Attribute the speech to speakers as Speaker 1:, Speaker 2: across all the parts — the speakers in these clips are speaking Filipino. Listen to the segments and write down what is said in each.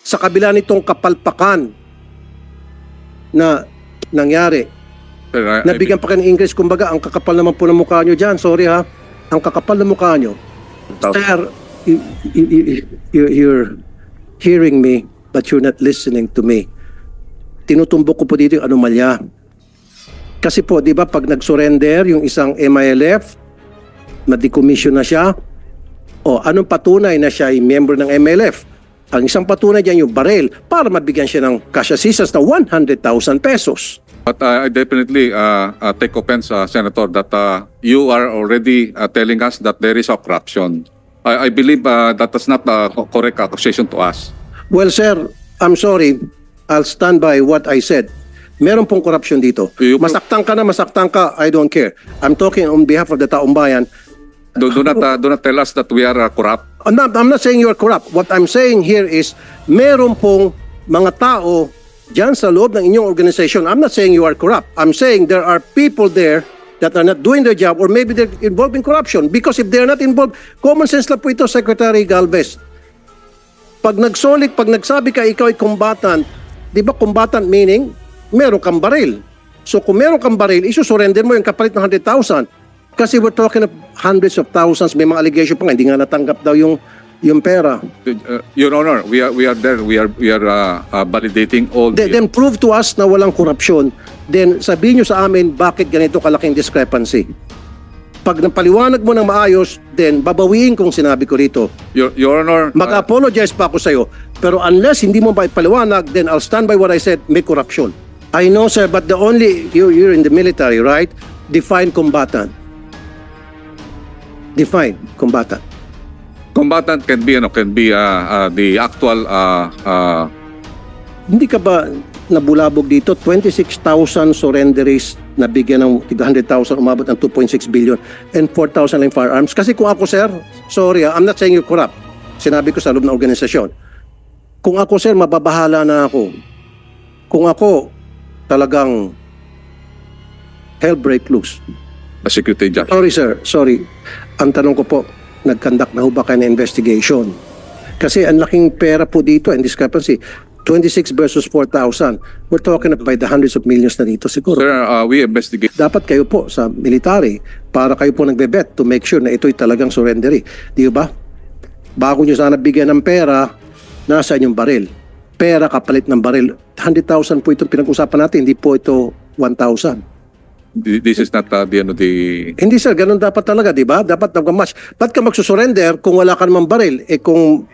Speaker 1: sa kabila nitong kapalpakan na nangyari.
Speaker 2: Sir,
Speaker 1: Nabigyan pa kayo ng English, kumbaga, ang kakapal naman po ng mukha nyo dyan. Sorry ha. Ang kakapal ng mukha nyo. Sir, you're hearing me, but you're not listening to me. Tinutumbok ko po dito yung anomalya. Kasi po, di ba, pag nag-surrender yung isang MILF, na-decommission na siya, o anong patunay na siya ay member ng MILF? Ang isang patunay dyan yung baril para mabigyan siya ng cash assistance na 100,000 pesos.
Speaker 2: But I definitely take offense, Senator, that you are already telling us that there is a corruption. I believe that is not a correct accusation to us.
Speaker 1: Well, sir, I'm sorry. I'll stand by what I said. Meron pong corruption dito. Masaktan ka na, masaktan ka, I don't care. I'm talking on behalf of the taong bayan.
Speaker 2: Do not tell us that we are corrupt.
Speaker 1: I'm not saying you are corrupt. What I'm saying here is, meron pong mga tao dyan sa loob ng inyong organization. I'm not saying you are corrupt. I'm saying there are people there that are not doing their job, or maybe they're involved in corruption. Because if they're not involved, common sense lang po ito, Secretary Galvez. Pag nagsabi ka ikaw ay combatant, di ba combatant meaning, meron kang baril. So kung meron kang baril, isusurrender mo yung kapalit ng 100,000. Kasi we're talking of hundreds of thousands, may mga allegation pa nga, hindi nga natanggap daw yung pera.
Speaker 2: Your Honor, we are there. We are validating all.
Speaker 1: Then prove to us na walang korupsyon. Then sabihin nyo sa amin bakit ganito kalaking discrepancy. Pag napaliwanag mo ng maayos, then babawiin kung sinabi ko rito.
Speaker 2: Your Honor,
Speaker 1: mag-apologize pa ako sa iyo. Pero unless hindi mo maipaliwanag, then I'll stand by what I said, may corruption. I know, sir, but you're in the military, right? Define combatant. Define combatant.
Speaker 2: Combatant can be the actual
Speaker 1: Hindi ka ba nabulabog dito? 26,000 surrenderies na bigyan ng 100,000, umabot ng 2.6 billion, and 4,000 lang firearms. Kasi kung ako, sir, sorry, I'm not saying you're corrupt. Sinabi ko sa loob ng organisasyon. Kung ako, sir, mababahala na ako. Kung ako talagang hell break loose.
Speaker 2: Secretary Judge.
Speaker 1: Sorry, sir. Sorry. Ang tanong ko po, nag-conduct na ho ba kayo na investigation? Kasi ang laking pera po dito, and discrepancy, 26 versus 4,000. We're talking about the hundreds of millions na dito siguro.
Speaker 2: Sir, we investigate.
Speaker 1: Dapat kayo po sa military para kayo po nagbe-bet to make sure na ito'y talagang surrendery. Di ba? Bago nyo sana bigyan ng pera, nasa inyong baril. Pera kapalit ng baril. 100,000 po itong pinag-usapan natin, hindi po ito 1,000.
Speaker 2: This is not the end of the...
Speaker 1: Hindi, sir, ganun dapat talaga, di ba? Dapat nag-match. Ba't ka magsusurrender kung wala ka namang baril? Eh kung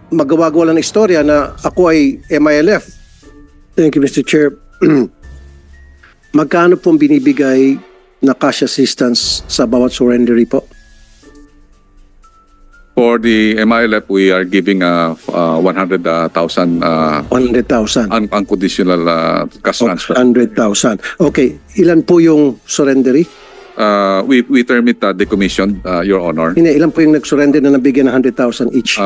Speaker 1: magawa-gawa lang ng istorya na ako ay MILF. Thank you, Mr. Chair. Magkano pong binibigay na cash assistance sa bawat surrendery po?
Speaker 2: For the MILF, we are giving 100,000
Speaker 1: 100,000.
Speaker 2: unconditional cash transfer.
Speaker 1: 100,000. Okay. Ilan po yung surrendery?
Speaker 2: We term it decommission, Your Honor.
Speaker 1: Hindi, ilan po yung nag-surrender na nabigyan ng 100,000 each?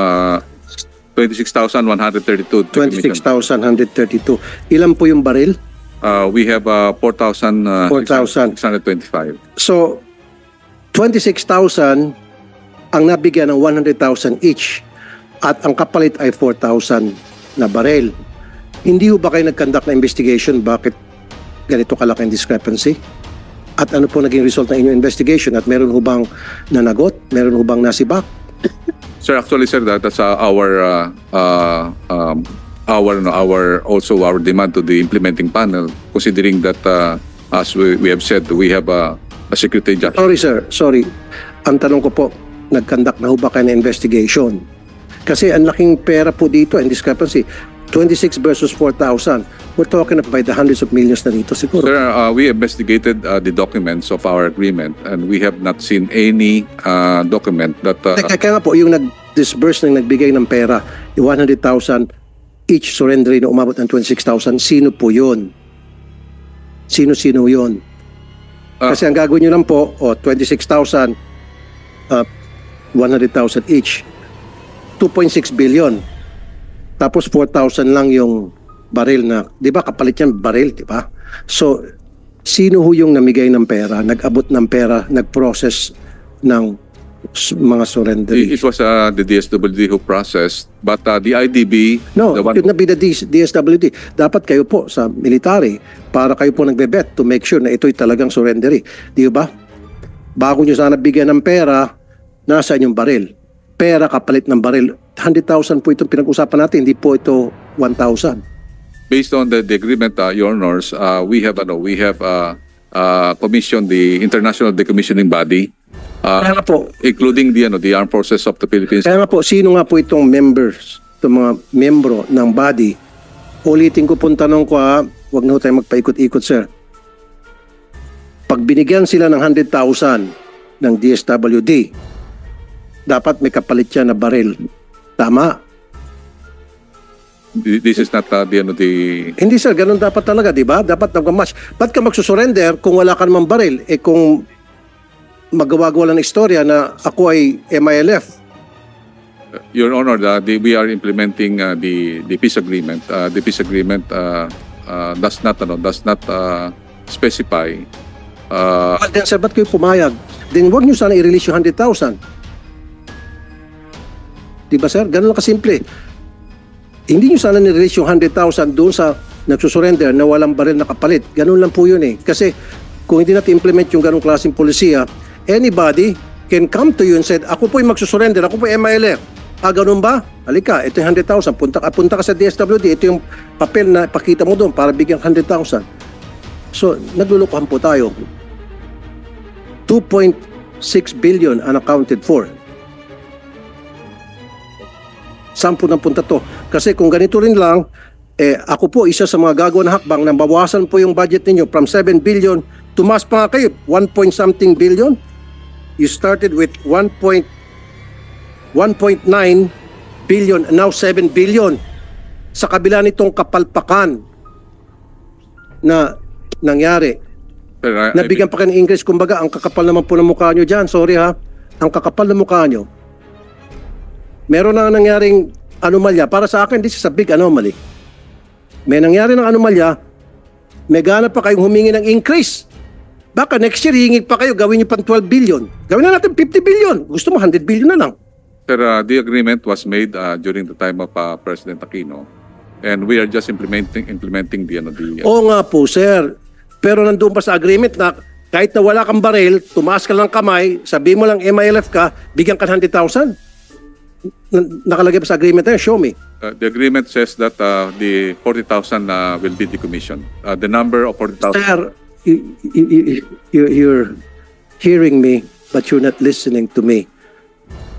Speaker 2: 26,132.
Speaker 1: 26,132. Ilan po yung baril?
Speaker 2: We have 4,625.
Speaker 1: So, 26,000 ang nabigyan ng 100,000 each at ang kapalit ay 4,000 na baril. Hindi ho ba kayo nag-conduct na investigation bakit ganito kalaking discrepancy? At ano po naging result ng inyong investigation? At meron ho bang nanagot? Meron ho bang nasibak?
Speaker 2: Sir, actually, sir, that's our also our demand to the implementing panel, considering that as we have said, we have a secretary judge.
Speaker 1: Sorry, sir. Sorry. Ang tanong ko po, nag-conduct na ho ba kayo na investigation? Kasi ang laking pera po dito and discrepancy. 26 versus 4,000. We're talking about the hundreds of millions na dito siguro.
Speaker 2: Sir, we investigated the documents of our agreement and we have not seen any document that...
Speaker 1: Kaya nga po, yung nag-disburse ng nagbigay ng pera, yung 100,000 each surrender na umabot ng 26,000, sino po yun? Sino-sino yun? Kasi ang gagawin nyo lang po, 26,000, 100,000 each, 2.6 billion. Tapos 4,000 lang yung baril na, di ba kapalit yan baril, di ba? So, sino ho yung namigay ng pera, nag-abot ng pera, nag-process ng mga surrender.
Speaker 2: It was the DSWD who processed, but the IDB,
Speaker 1: No,
Speaker 2: the
Speaker 1: it
Speaker 2: one,
Speaker 1: should not be the DSWD. Dapat kayo po sa military para kayo po nagbe-bet to make sure na ito'y talagang surrendery. Di ba? Bago nyo sana bigyan ng pera, nasa inyong baril. Pera kapalit ng baril. 100,000 po itong pinag-usapan natin, hindi po ito 1,000.
Speaker 2: based on the agreement, Your Honors, we have commissioned the International Decommissioning Body,
Speaker 1: Kaya nga po,
Speaker 2: including the Armed Forces of the Philippines.
Speaker 1: Kaya nga po, sino nga po itong members, itong mga membro ng body? Ulitin ko pong tanong ko huwag na ho tayo magpaikot-ikot, sir. Pag binigyan sila ng 100,000 ng DSWD, dapat may kapalit siya na baril. Tama?
Speaker 2: This is not the
Speaker 1: Hindi sir, ganun dapat talaga, di ba? Dapat nag-match. Ba't ka magsusurrender kung wala ka namang baril? Kung magawa-gawa lang ng istorya na ako ay MILF.
Speaker 2: Your Honor, we are implementing the peace agreement. The peace agreement does not specify.
Speaker 1: Well, then sir, ba't kayo pumayag? Then huwag nyo sana i-release yung 100,000. Di ba sir? Ganun lang kasimple. Hindi nyo sana ni-release yung 100,000 doon sa nagsusurrender na walang baril na kapalit. Ganun lang po yun eh. Kasi kung hindi natin implement yung ganung klaseng polisiya, anybody can come to you and said, ako po yung magsusurrender, ako po yung MILF. Ganun ba? Halika, ito yung 100,000. Punta ka sa DSWD, ito yung papel na pakita mo doon para bigyan 100,000. So, naglulukuhan po tayo. 2.6 billion unaccounted for. Saan po napunta to? Kasi kung ganito rin lang, ako po isa sa mga gagawa na hakbang na bawasan po yung budget ninyo from 7 billion, tumas pa nga kayo, 1 point something billion. You started with 1.9 billion, now 7 billion. Sa kabila nitong kapalpakan na nangyari. Nabigyan pa kayo ng English, kumbaga, ang kakapal naman po ng mukha nyo dyan. Sorry ha, ang kakapal ng mukha nyo. Meron na nangyaring anomalya. Para sa akin, this is a big anomaly. May nangyari ng anomalya, may gana pa kayong humingi ng increase. Baka next year, hingig pa kayo, gawin nyo pang 12 billion. Gawin na natin 50 billion. Gusto mo, 100 billion na lang.
Speaker 2: Sir, the agreement was made during the time of President Aquino, and we are just implementing the.
Speaker 1: Oo nga po, sir. Pero nandun pa sa agreement na kahit na wala kang baril, tumaas ka lang kamay, sabi mo lang MILF ka, bigyan ka 100,000. Nakalagay pa sa agreement na, show me.
Speaker 2: The agreement says that the 40,000 will be decommissioned. The number of 40,000.
Speaker 1: Sir, you're hearing me, but you're not listening to me.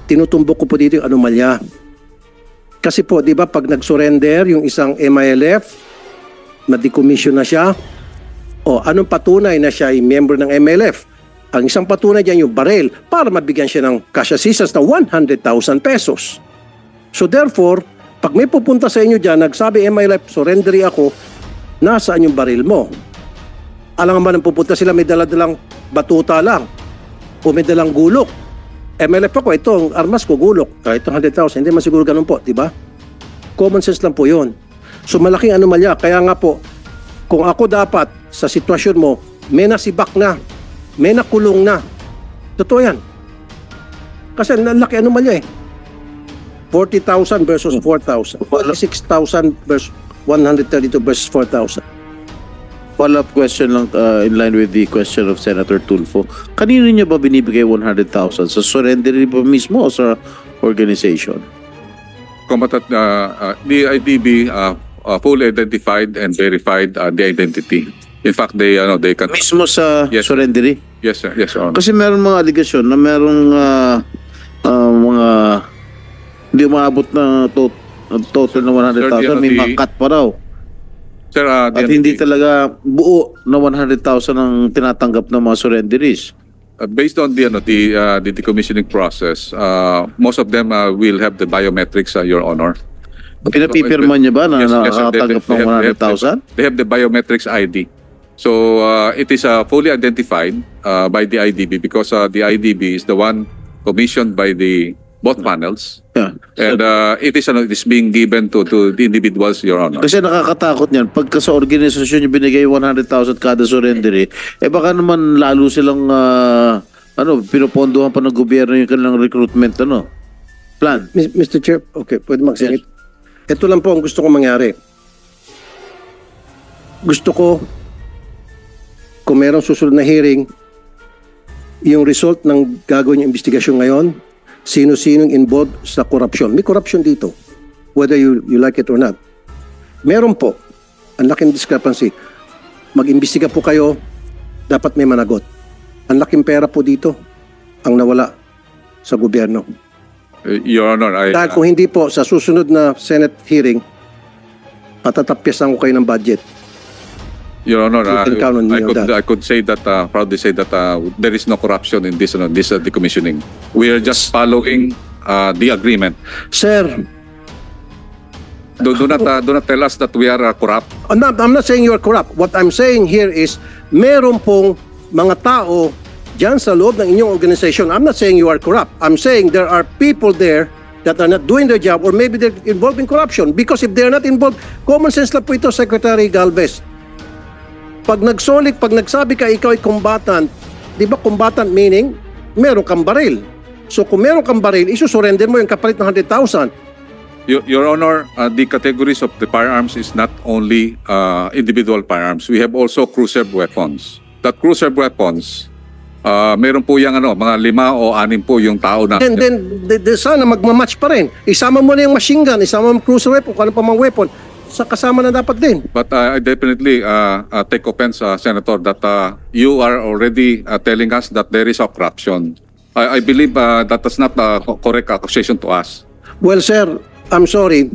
Speaker 1: Tinutumbok ko po dito yung anomalya. Kasi po, di ba, pag nag-surrender yung isang MILF, na-decommission na siya, anong patunay na siya ay member ng MILF? Ang isang patunay dyan yung baril para mabigyan siya ng cash assistance na 100,000 pesos. So therefore, pag may pupunta sa inyo dyan, nagsabi, MILF, surrendery ako, nasaan yung baril mo? Alam nga ba nang pupunta sila, may dala-dalang batuta lang o may dalang gulok. MILF ako, ito ang armas ko, gulok. Itong 100,000, hindi man siguro ganun po, di ba? Common sense lang po yun. So malaking anomalya. Kaya nga po, kung ako dapat sa sitwasyon mo, may nasibak na, may nakulong na. Totoo yan. Kasi laki anomalya eh. 40,000 versus 4,000. 46,000 versus 132 versus 4,000.
Speaker 3: Follow-up question lang in line with the question of Senator Tulfo. Kanino niya ba binibigay 100,000? Sa surrender ba mismo o sa organization?
Speaker 2: The IDB fully identified and verified the identity. In fact, they can.
Speaker 3: Mismo sa
Speaker 2: Yes.
Speaker 3: surrendery?
Speaker 2: Yes, sir. Yes, Your Honor.
Speaker 3: Kasi meron mga aligasyon na merong mga hindi umaabot na total na 100,000. May mga cut pa raw.
Speaker 2: Sir,
Speaker 3: At hindi talaga buo na 100,000 ang tinatanggap ng mga surrenderies.
Speaker 2: based on the decommissioning process, most of them will have the biometrics, Your Honor.
Speaker 3: Pinapipirma niya ba na
Speaker 2: Yes, sir.
Speaker 3: nakakatanggap ng 100,000?
Speaker 2: They have the biometrics ID. So it is fully identified by the IDB because the IDB is the one commissioned by the both panels.
Speaker 3: Yeah.
Speaker 2: And it is being given to the individuals, Your Honor.
Speaker 3: Kasi nakakatakot niyan. Pagka sa organisasyon yung binigay 100,000 kada surrendery, baka naman lalo silang ano, pinopondohan pa ng gobyerno yung kanilang recruitment, ano, plan.
Speaker 1: Mr. Chair, okay, pwede magsingit. Ito lang po ang gusto kong mangyari. Gusto ko, kung merong susunod na hearing, yung result ng gagawin yung investigasyon ngayon, sino-sinong involved sa korupsyon. May korupsyon dito, whether you like it or not. Meron po, ang laking discrepancy. Mag-imbestiga po kayo, dapat may managot. Ang laking pera po dito ang nawala sa gobyerno.
Speaker 2: Your Honor,
Speaker 1: Dahil kung hindi po, sa susunod na Senate hearing, patatapyasan ko kayo ng budget.
Speaker 2: Your Honor,
Speaker 1: You can count on me on that.
Speaker 2: I could say that, proudly say that there is no corruption in this decommissioning. We are just following the agreement.
Speaker 1: Sir,
Speaker 2: Do not tell us that we are corrupt.
Speaker 1: I'm not saying you are corrupt. What I'm saying here is, meron pong mga tao dyan sa loob ng inyong organization. I'm not saying you are corrupt. I'm saying there are people there that are not doing their job, or maybe they're involved in corruption. Because if they're not involved, common sense lang po ito, Secretary Galvez. Pag nagsabi ka ikaw ay combatant, di ba combatant meaning meron kang baril. So kung meron kang baril, isusurrender mo yung kapalit ng 100,000.
Speaker 2: Your Honor, the categories of the firearms is not only individual firearms. We have also cruiser weapons. That cruiser weapons, meron po yung mga 5 o 6 po yung tao na...
Speaker 1: And then sana magmamatch pa rin. Isama mo na yung machine gun, isama mo yung cruiser weapon, kung ano pa mang weapon, sa kasama na dapat din.
Speaker 2: But I definitely take offense, Senator, that you are already telling us that there is a corruption. I believe that is not a correct accusation to us.
Speaker 1: Well, sir, I'm sorry.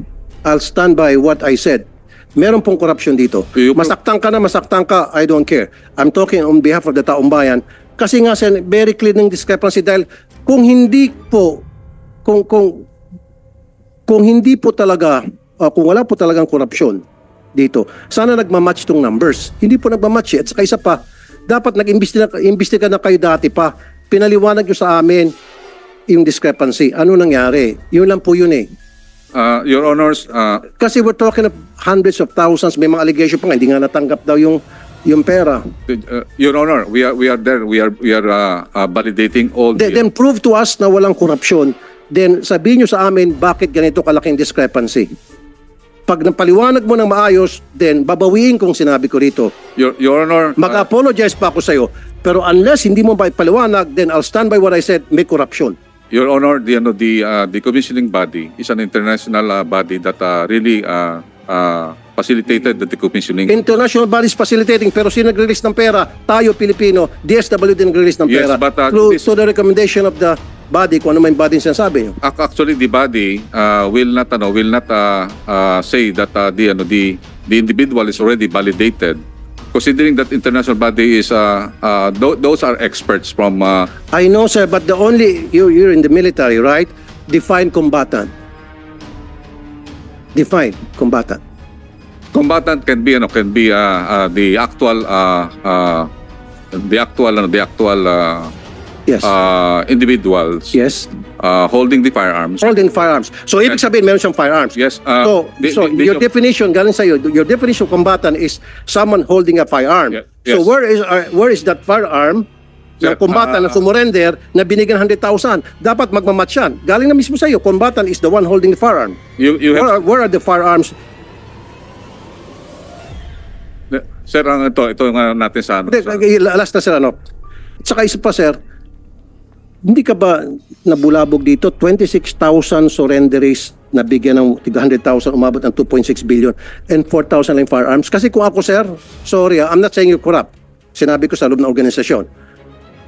Speaker 1: I'll stand by what I said. Meron pong corruption dito. Masaktan ka na, masaktan ka, I don't care. I'm talking on behalf of the taong bayan. Kasi nga, sir, very clear ng discrepancy dahil kung hindi po, kung hindi po talaga, kung wala po talagang korupsyon dito, sana nagmamatch tong numbers. Hindi po nagmamatch eh. At saka isa pa, dapat nag-imbestiga na kayo dati pa. Pinaliwanag nyo sa amin yung discrepancy. Ano nangyari? Yun lang po yun eh.
Speaker 2: Your Honors,
Speaker 1: Kasi we're talking of hundreds of thousands, may mga allegation pa nga, hindi nga natanggap daw yung pera.
Speaker 2: Your Honor, we are there. We are validating all the...
Speaker 1: Then prove to us na walang korupsyon. Then sabihin nyo sa amin bakit ganito kalaking discrepancy. Pag napaliwanag mo ng maayos, then babawiin kong sinabi ko rito.
Speaker 2: Your Honor,
Speaker 1: Mag-apologize pa ako sa iyo. Pero unless hindi mo ba ipaliwanag, then I'll stand by what I said, may corruption.
Speaker 2: Your Honor, the commissioning body is an international body that really facilitated the decommissioning.
Speaker 1: International bodies facilitating, pero sino nag-release ng pera? Tayo, Pilipino. DSWD nag-release ng
Speaker 2: Yes,
Speaker 1: pera.
Speaker 2: but,
Speaker 1: through to the recommendation of the body, kung ano may body yung sinasabi nyo.
Speaker 2: Actually, the body will not say that the individual is already validated. Considering that international body is those are experts from.
Speaker 1: I know, sir, but the only you're in the military, right? Define combatant. Define combatant.
Speaker 2: Combatant can be the actual
Speaker 1: Yes.
Speaker 2: individuals.
Speaker 1: Yes.
Speaker 2: Holding the firearms.
Speaker 1: Holding firearms. So ibig sabihin meron siyang firearms.
Speaker 2: Yes.
Speaker 1: So your definition galing sa iyo, your definition of combatant is someone holding a firearm.
Speaker 2: Yes.
Speaker 1: So where is that firearm
Speaker 2: Sir,
Speaker 1: ng combatant na sumurrender na binigyan 100,000? Dapat magmamatch yan. Galing na mismo sa iyo, combatant is the one holding the firearm.
Speaker 2: You have,
Speaker 1: Where are the firearms?
Speaker 2: sir, ito nga natin sa ano.
Speaker 1: Last na sir, ano? Tsaka isa pa sir, hindi ka ba nabulabog dito? 26,000 surrenderies na bigyan ng 100,000, umabot ng 2.6 billion and 4,000 lang firearms. Kasi kung ako sir, sorry, I'm not saying you're corrupt. Sinabi ko sa loob ng organisasyon.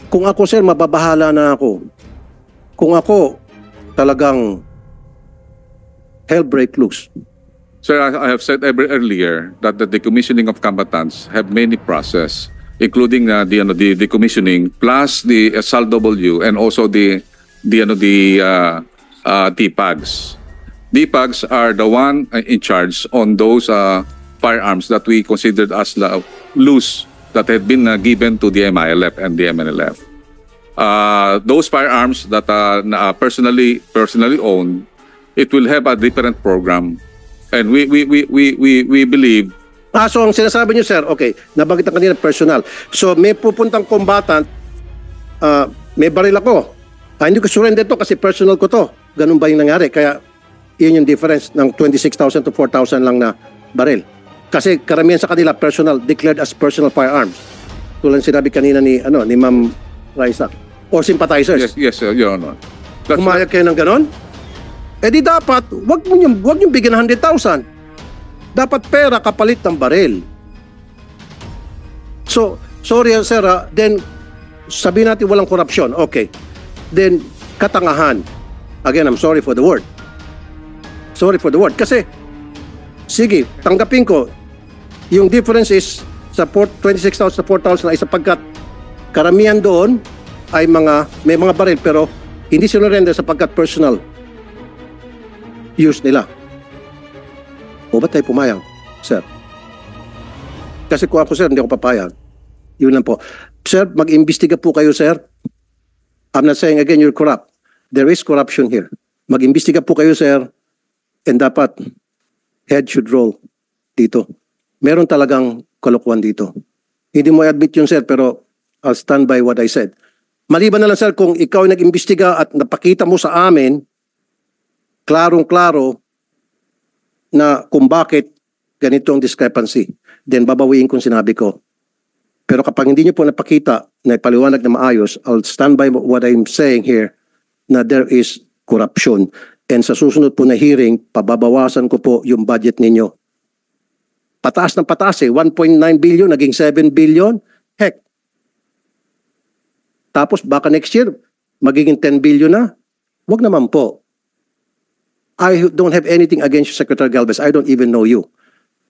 Speaker 1: Kung ako sir, mababahala na ako. Kung ako talagang hell break loose.
Speaker 2: Sir, I have said earlier that the decommissioning of combatants have many process, including the decommissioning plus the SLW and also the DPAGs. DPAGs are the one in charge on those firearms that we considered as loose that had been given to the MILF and the MNLF. Those firearms that are personally owned, it will have a different program, and we believe.
Speaker 1: So ang sinasabi niyo sir, okay, nabanggit na kanina personal. So may pupuntang combatant, may baril ako. Hindi ko surrender to kasi personal ko to. Ganun ba yung nangyari? Kaya yun yung difference ng 26,000 to 4,000 lang na baril. Kasi karamihan sa kanila personal, declared as personal firearms. Tulad sinabi kanina ni Ma'am Raisa. Or sympathizers.
Speaker 2: Yes, Your Honor. That's
Speaker 1: Pumayag kayo ng ganon? Eh di dapat, wag nyo bigyan ng 100,000. Dapat pera kapalit ng baril. So, sorry sir, then sabihin natin walang korupsyon. Okay. Then, katangahan. Again, I'm sorry for the word. Sorry for the word. Kasi, sige, tanggapin ko, yung difference is sa 26,000 sa 4,000 ay sapagkat karamihan doon ay may mga baril pero hindi sinurrender sapagkat personal use nila. O ba't tayo pumayag, sir? Kasi kung ako, sir, hindi ako papayag. Yun lang po. Sir, mag-imbestiga po kayo, sir. I'm not saying again you're corrupt. There is corruption here. Mag-imbestiga po kayo, sir. And dapat, head should roll dito. Meron talagang kalokohan dito. Hindi mo i-admit yun, sir, pero I'll stand by what I said. Maliban na lang, sir, kung ikaw ay nag-imbestiga at napakita mo sa amin, klarong-klaro na kung bakit ganito ang discrepancy, then babawiin kung sinabi ko. Pero kapag hindi niyo po napakita na ipaliwanag na maayos, I'll stand by what I'm saying here na there is corruption. And sa susunod po na hearing, pababawasan ko po yung budget ninyo. Pataas ng pataas 1.9 billion, naging 7 billion. Heck. Tapos baka next year, magiging 10 billion na. Wag naman po. I don't have anything against you, Secretary Galvez. I don't even know you.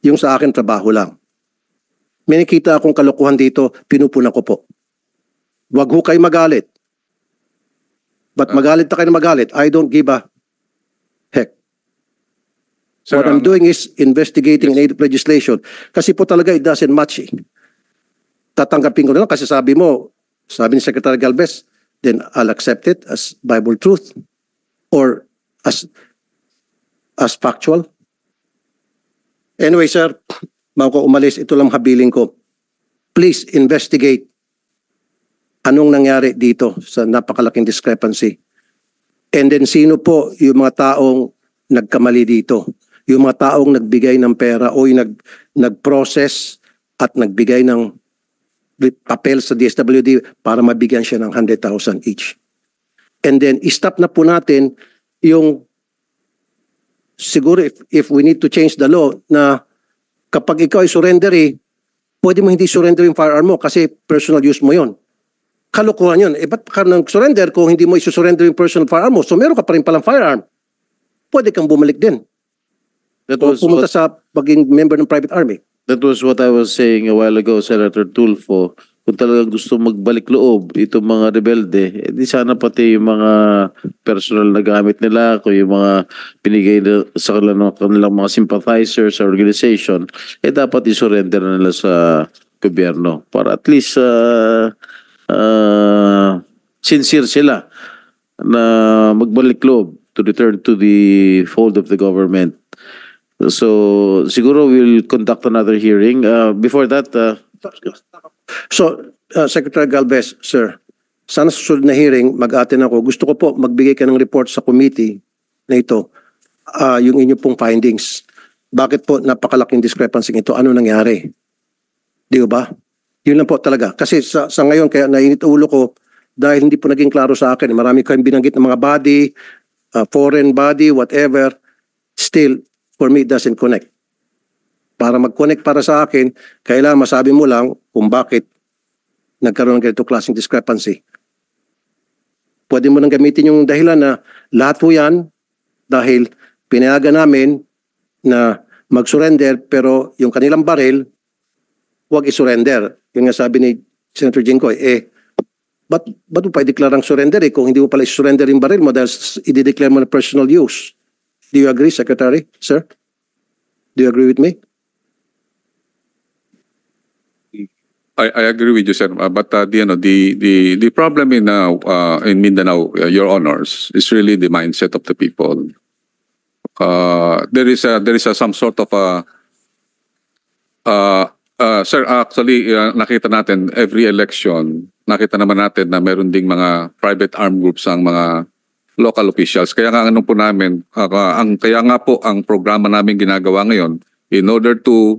Speaker 1: Yung sa akin, trabaho lang. May nakita akong kalokohan dito, pinupunan ko po. Wag ho kayo magalit. But magalit na kayo na magalit, I don't give a heck.
Speaker 2: Sir,
Speaker 1: What I'm doing is investigating in aid of legislation. Kasi po talaga it doesn't match eh. Tatanggapin ko na lang kasi sabi ni Secretary Galvez, then I'll accept it as Bible truth or as factual. Anyway, sir, bago ko umalis, ito lang habiling ko. Please investigate anong nangyari dito sa napakalaking discrepancy. And then sino po yung mga taong nagkamali dito? Yung mga taong nagbigay ng pera o yung nag-process at nagbigay ng papel sa DSWD para mabigyan siya ng 100,000 each. And then stop na po natin yung siguro if we need to change the law na kapag ikaw ay surrendery, pwede mo hindi surrender yung firearm mo kasi personal use mo yon. Kalokohan yun. Ba't ka nang surrender kung hindi mo isusurrender yung personal firearm mo? So meron ka pa rin palang firearm. Pwede kang bumalik din.
Speaker 3: That
Speaker 1: O
Speaker 3: was
Speaker 1: pumunta sa pagiging member ng private army.
Speaker 3: That was what I was saying a while ago, Senator Tulfo. Kung talagang gusto magbalik loob itong mga rebelde, di sana pati yung mga personal na gamit nila, kung yung mga pinigay sa kanilang mga sympathizers sa organization, dapat isurrender na nila sa gobyerno para at least sincere sila na magbalik loob to return to the fold of the government. So, siguro we'll conduct another hearing. Before that,
Speaker 1: So, Secretary Galvez, sir, sana sa susunod na hearing, mag-attend ako. Gusto ko po magbigay ka ng report sa committee na ito, yung inyo pong findings. Bakit po napakalaking discrepancy ito? Ano nangyari? Di ba? Yun lang po talaga. Kasi sa ngayon, kaya nainit ulo ko dahil hindi po naging klaro sa akin. Marami kayong binanggit ng mga body, foreign body, whatever. Still, for me, it doesn't connect. Para mag-connect para sa akin, kailangan masabi mo lang kung bakit nagkaroon ng ganito klaseng discrepancy. Pwede mo nang gamitin yung dahilan na lahat po yan dahil pinayagan namin na mag-surrender pero yung kanilang baril, huwag i-surrender. Yung nga sabi ni Senator Jinggoy, ba't mo pa i-declare ang surrender kung hindi mo pala i-surrender yung baril mo dahil i-declare mo na personal use? Do you agree, Secretary? Sir? Do you agree with me?
Speaker 2: I agree with you, sir. But the problem in Mindanao, Your Honors, is really the mindset of the people. There is some sort of sir. Actually, nakita natin every election, nakita naman natin na meron ding mga private armed groups ang mga local officials. Kaya nga ano po namin, kaya nga po ang programa namin ginagawa ngayon in order to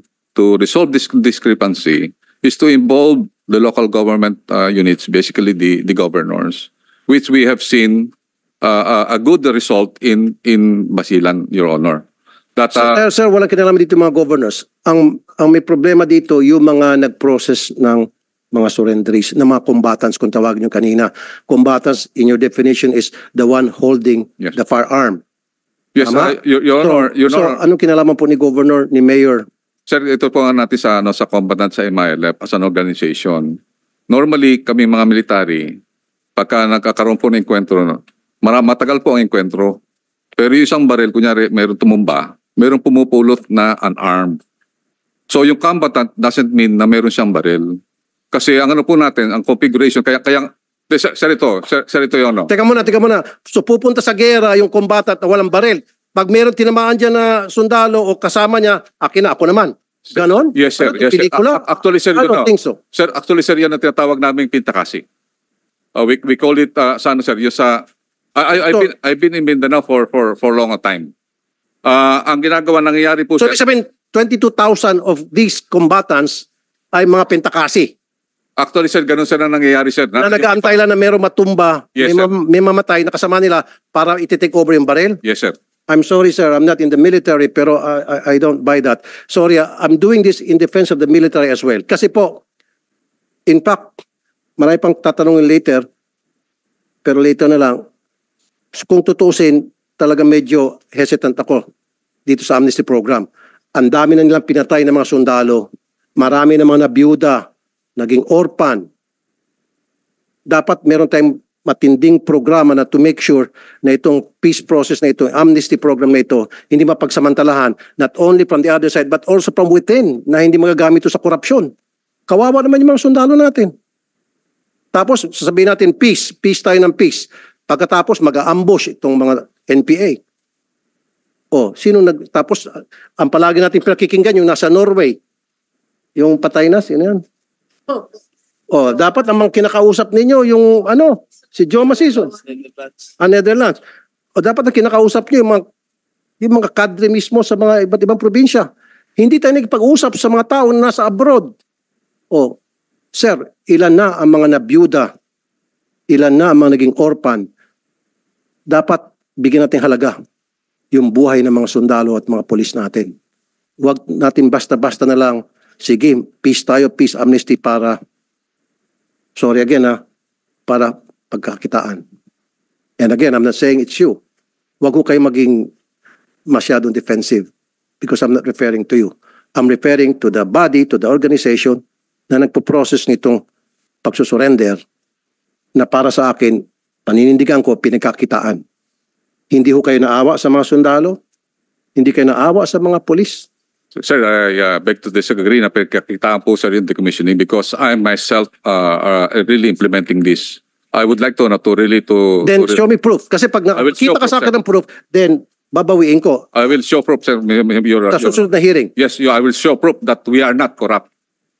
Speaker 2: resolve this discrepancy is to involve the local government units, basically the governors, which we have seen a good result in Basilan, Your Honor. That
Speaker 1: Sir, walang kinalaman dito mga governors. Ang may problema dito, yung mga nag-process ng mga surrenderies, ng mga combatants, kung tawagin nyo kanina. Combatants, in your definition, is the one holding
Speaker 2: Yes.
Speaker 1: the firearm.
Speaker 2: yes,
Speaker 1: Tama?
Speaker 2: Your Honor, Your
Speaker 1: So,
Speaker 2: Honor.
Speaker 1: anong kinalaman po ni Governor, ni Mayor?
Speaker 2: Sir, ito po nga natin sa combatant sa MILF as an organization. Normally, kami mga military, pagka nagkakaroon po ng enkwentro, matagal po ang enkwentro. Pero yung isang baril, kunyari, mayroong tumumba, mayroong pumupulot na unarmed. So yung combatant doesn't mean na mayroon siyang baril. Kasi ang ano po natin, ang configuration, sir ito yun, no?
Speaker 1: Teka muna. So, pupunta sa gera yung combatant na walang baril. Pag meron tinamaan dyan na sundalo o kasama niya, akin na, ako naman. Ganon?
Speaker 2: Yes, sir.
Speaker 1: Ano,
Speaker 2: Yes, sir.
Speaker 1: pelikula?
Speaker 2: Actually, sir,
Speaker 1: I
Speaker 2: yun,
Speaker 1: don't think so.
Speaker 2: Sir, actually, sir, yan ang tinatawag naming pintakasi. We call it, sir, yung sa... I've been in Mindanao for long a time. Ang ginagawa, nangyayari po,
Speaker 1: So,
Speaker 2: sir...
Speaker 1: ibig sabihin, 22,000 of these combatants ay mga pentakasi
Speaker 2: Actually, sir, ganun sir na nangyayari, sir.
Speaker 1: na nag-aantay lang na merong matumba,
Speaker 2: Yes,
Speaker 1: may mamatay na kasama nila para iti-take over yung baril.
Speaker 2: Yes, sir.
Speaker 1: I'm sorry, sir. I'm not in the military, pero I don't buy that. Sorry, I'm doing this in defense of the military as well. Kasi po, in fact, marami pang tatanungin later, pero later na lang, kung tutusin, talaga medyo hesitant ako dito sa amnesty program. Ang dami na nilang pinatay ng mga sundalo. Marami na mga nabiyuda, naging orphan. Dapat meron tayong matinding programa na to make sure na itong peace process na ito, amnesty program na ito, hindi mapagsamantalahan, not only from the other side, but also from within, na hindi magagamit ito sa korupsyon. Kawawa naman yung mga sundalo natin. Tapos, sasabihin natin, peace tayo ng peace. Pagkatapos, mag-a-ambush itong mga NPA. Tapos, ang palagi natin pinakikinggan, yung nasa Norway, yung patay na, sino yan? Dapat namang kinakausap ninyo yung si Joe Masison, Netherlands. Dapat na kinakausap niyo yung mga kadre mismo sa mga iba't ibang probinsya. Hindi tayo nagpag-usap sa mga tao na nasa abroad. Sir, ilan na ang mga nabiyuda? Ilan na ang mga naging orphan? Dapat bigyan natin halaga yung buhay ng mga sundalo at mga polis natin. Huwag natin basta-basta na lang, sige, peace tayo, peace amnesty para pagkakitaan. And again, I'm not saying it's you. Huwag ko kayo maging masyadong defensive because I'm not referring to you. I'm referring to the body, to the organization na nagpo-process nitong pagsusurrender na para sa akin, paninindigan ko, pinagkakitaan. Hindi ho kayo naawa sa mga sundalo? Hindi kayo naawa sa mga polis?
Speaker 2: Sir, I beg to disagree na pagkakitaan po sir yung decommissioning because I myself really implementing this. I would like to really to...
Speaker 1: Then show me proof. Kasi pag
Speaker 2: I will show
Speaker 1: nakita ka sa
Speaker 2: proof,
Speaker 1: akin ng proof, then babawiin ko.
Speaker 2: I will show proof, sir.
Speaker 1: Sa susunod na hearing.
Speaker 2: Yes, I will show proof that we are not corrupt.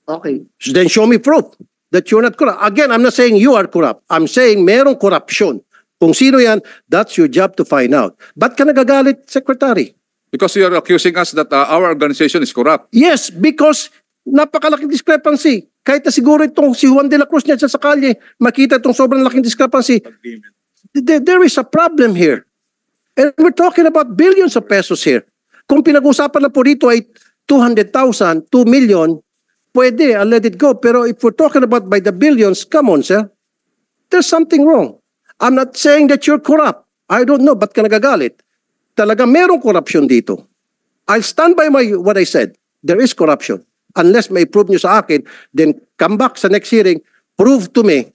Speaker 1: Okay. So then show me proof that you're not corrupt. Again, I'm not saying you are corrupt. I'm saying merong corruption. Kung sino yan, that's your job to find out. Ba't ka nagagalit, Secretary?
Speaker 2: Because you are accusing us that our organization is corrupt.
Speaker 1: Yes, because napakalaking discrepancy. Kahit na siguro itong si Juan de la Cruz niya sa kalye, makita itong sobrang laking discrepancy. There is a problem here. And we're talking about billions of pesos here. Kung pinag-usapan na po dito ay 200,000, 2 million, pwede, I'll let it go. Pero if we're talking about by the billions, come on, sir. There's something wrong. I'm not saying that you're corrupt. I don't know, ba't ka nagagalit? Talaga merong corruption dito. I'll stand by what I said. There is corruption. Unless may prove nyo sa akin, then come back sa next hearing, prove to me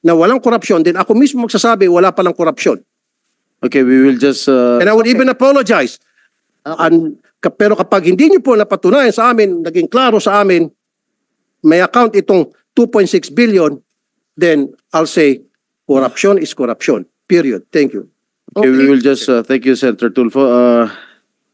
Speaker 1: na walang corruption, then ako mismo magsasabi wala palang corruption.
Speaker 3: Okay, we will just...
Speaker 1: And I would even apologize. Pero kapag hindi nyo po napatunayan sa amin, naging klaro sa amin, may account itong 2.6 billion, then I'll say, corruption is corruption. Period. Thank you.
Speaker 3: Okay, we will just... thank you, Senator Tulfo.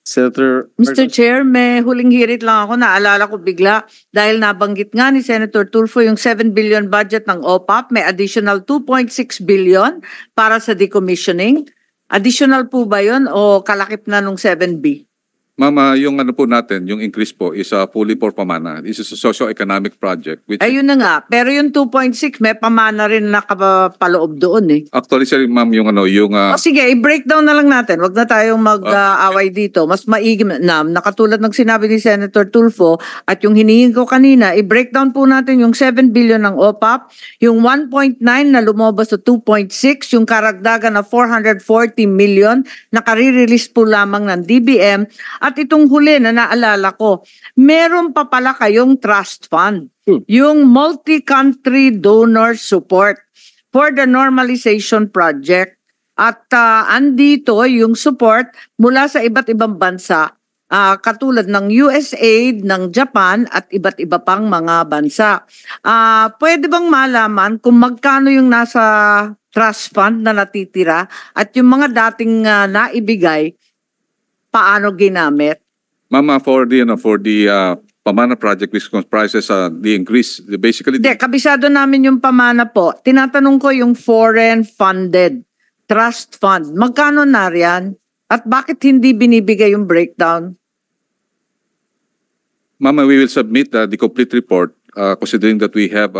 Speaker 3: Senator
Speaker 4: Mr. Chair, may huling hirit lang ako. Naalala ko bigla dahil nabanggit nga ni Senator Tulfo yung 7 billion budget ng OPAP. May additional 2.6 billion para sa decommissioning. Additional po ba yun o kalakip na nung 7B?
Speaker 2: Ma'am, yung ano po natin, yung increase po is fully for pamana. This is a socio-economic project. Which
Speaker 4: Ayun na nga. Pero yung 2.6 may pamana rin nakapaloob doon eh.
Speaker 2: actually, sir, ma'am, yung ano, yung
Speaker 4: O sige, i-breakdown na lang natin. Wag na tayong mag-away dito. Mas maigi na, nakatulad ng sinabi ni Senator Tulfo at yung hinihingi ko kanina, i-breakdown po natin yung 7 billion ng OPAP, yung 1.9 na lumabas sa 2.6, yung karagdagan na 440 million na kare-release po lamang ng DBM. At itong huli na naalala ko, meron pa pala kayong trust fund, yung multi-country donor support for the normalization project. At andito yung support mula sa iba't ibang bansa, katulad ng USAID, ng Japan at iba't iba pang mga bansa. Pwede bang malaman kung magkano yung nasa trust fund na natitira at yung mga dating naibigay, paano ginamit?
Speaker 2: Mama, for the Pamana project, which comprises the increase, basically,
Speaker 4: Hindi, kabisado namin yung pamana po. Tinatanong ko yung foreign funded trust fund. Magkano na riyan? At bakit hindi binibigay yung breakdown?
Speaker 2: Mama, we will submit the complete report, considering that we have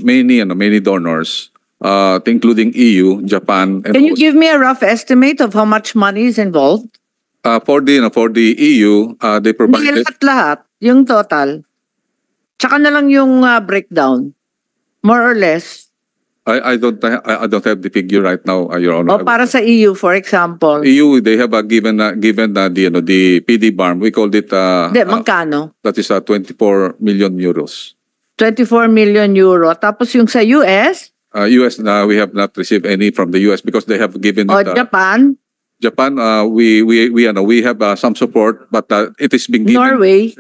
Speaker 2: many donors, including EU, Japan, and
Speaker 4: Can you give me a rough estimate of how much money is involved?
Speaker 2: for the EU, they
Speaker 4: Hindi
Speaker 2: provided.
Speaker 4: lahat, yung total. Tsaka na lang yung breakdown. More or less.
Speaker 2: I don't have the figure right now, Your Honor.
Speaker 4: O para sa EU, for example.
Speaker 2: EU, they have given the PD BARM. We called it.
Speaker 4: Hindi, magkano?
Speaker 2: That is 24 million euros.
Speaker 4: 24 million euro. Tapos yung sa US,
Speaker 2: US, we have not received any from the US because they have given
Speaker 4: o
Speaker 2: it.
Speaker 4: Japan,
Speaker 2: Japan, we have some support, but it is being given.
Speaker 4: Norway.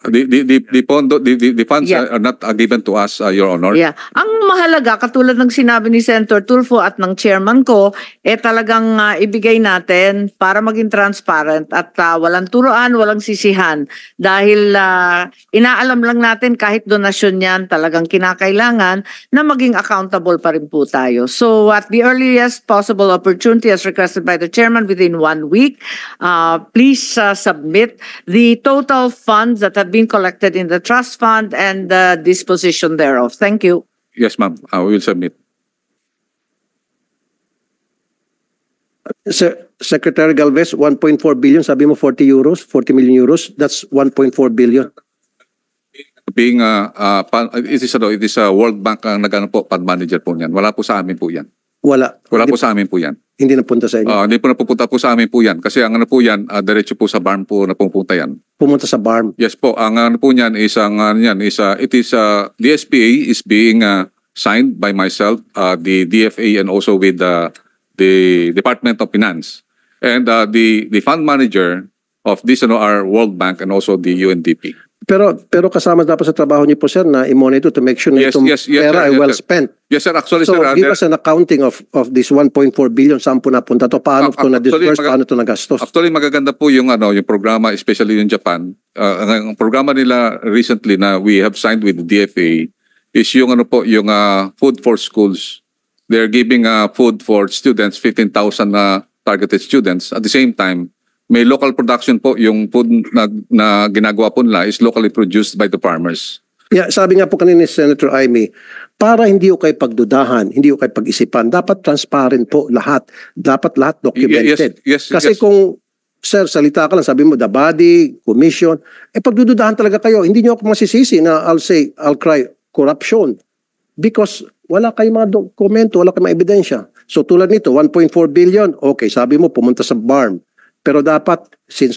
Speaker 2: The funds
Speaker 4: Yeah.
Speaker 2: are not given to us, Your Honor.
Speaker 4: Yeah. Ang mahalaga, katulad ng sinabi ni Senator Tulfo at ng chairman ko, talagang ibigay natin para maging transparent at walang turuan, walang sisihan. Dahil inaalam lang natin kahit donasyon yan, talagang kinakailangan na maging accountable pa rin po tayo. So at the earliest possible opportunity as requested by the chairman within 1 week, please submit the total funds that have been collected in the trust fund and the disposition thereof. Thank you.
Speaker 2: Yes, ma'am. We will submit.
Speaker 1: Secretary Galvez, 1.4 billion, sabi mo 40 million euros, that's 1.4 billion.
Speaker 2: Being it is a World Bank ang nagano po fund manager po niyan. Wala po sa amin po 'yan.
Speaker 1: Wala.
Speaker 2: Wala
Speaker 1: Hindi,
Speaker 2: po sa amin po 'yan.
Speaker 1: hindi napunta sa inyo.
Speaker 2: Hindi po napupunta po sa amin po 'yan kasi ang ano po 'yan, diretso po sa BARM po napupunta 'yan.
Speaker 1: Pumunta sa BARM.
Speaker 2: Yes po, ang ano po niyan is the SPA is being signed by myself, the DFA, and also with the Department of Finance. And the fund manager of this our World Bank and also the UNDP.
Speaker 1: Pero kasama dapat sa trabaho niyo po, sir, na i-monitor to make sure na itong pera
Speaker 2: sir,
Speaker 1: ay
Speaker 2: yes,
Speaker 1: well
Speaker 2: sir.
Speaker 1: spent.
Speaker 2: Yes sir, actually
Speaker 1: So,
Speaker 2: sir,
Speaker 1: give us an accounting of this 1.4 billion, saan po napunta to, paano ito na-disperse, paano ito nagastos.
Speaker 2: actually magaganda po yung yung programa, especially yung Japan. Ang programa nila recently na we have signed with the DFA is yung yung food for schools. They're giving food for students, 15,000 targeted students. At the same time, may local production po, yung food na ginagawa po nila is locally produced by the farmers.
Speaker 1: Yeah, sabi nga po kanina ni Senator Amy, para hindi ko kayo pagdudahan, hindi ko kayo pag-isipan, dapat transparent po lahat. Dapat lahat documented.
Speaker 2: Yes,
Speaker 1: Kasi
Speaker 2: yes.
Speaker 1: kung, sir, salita ka lang, sabi mo, the body, commission, pagdududahan talaga kayo. Hindi nyo ako masisisi na I'll cry corruption. Because wala kayong mga dokumento, wala kayong mga ebidensya. So tulad nito, 1.4 billion, okay, sabi mo, pumunta sa BARM. Pero dapat, since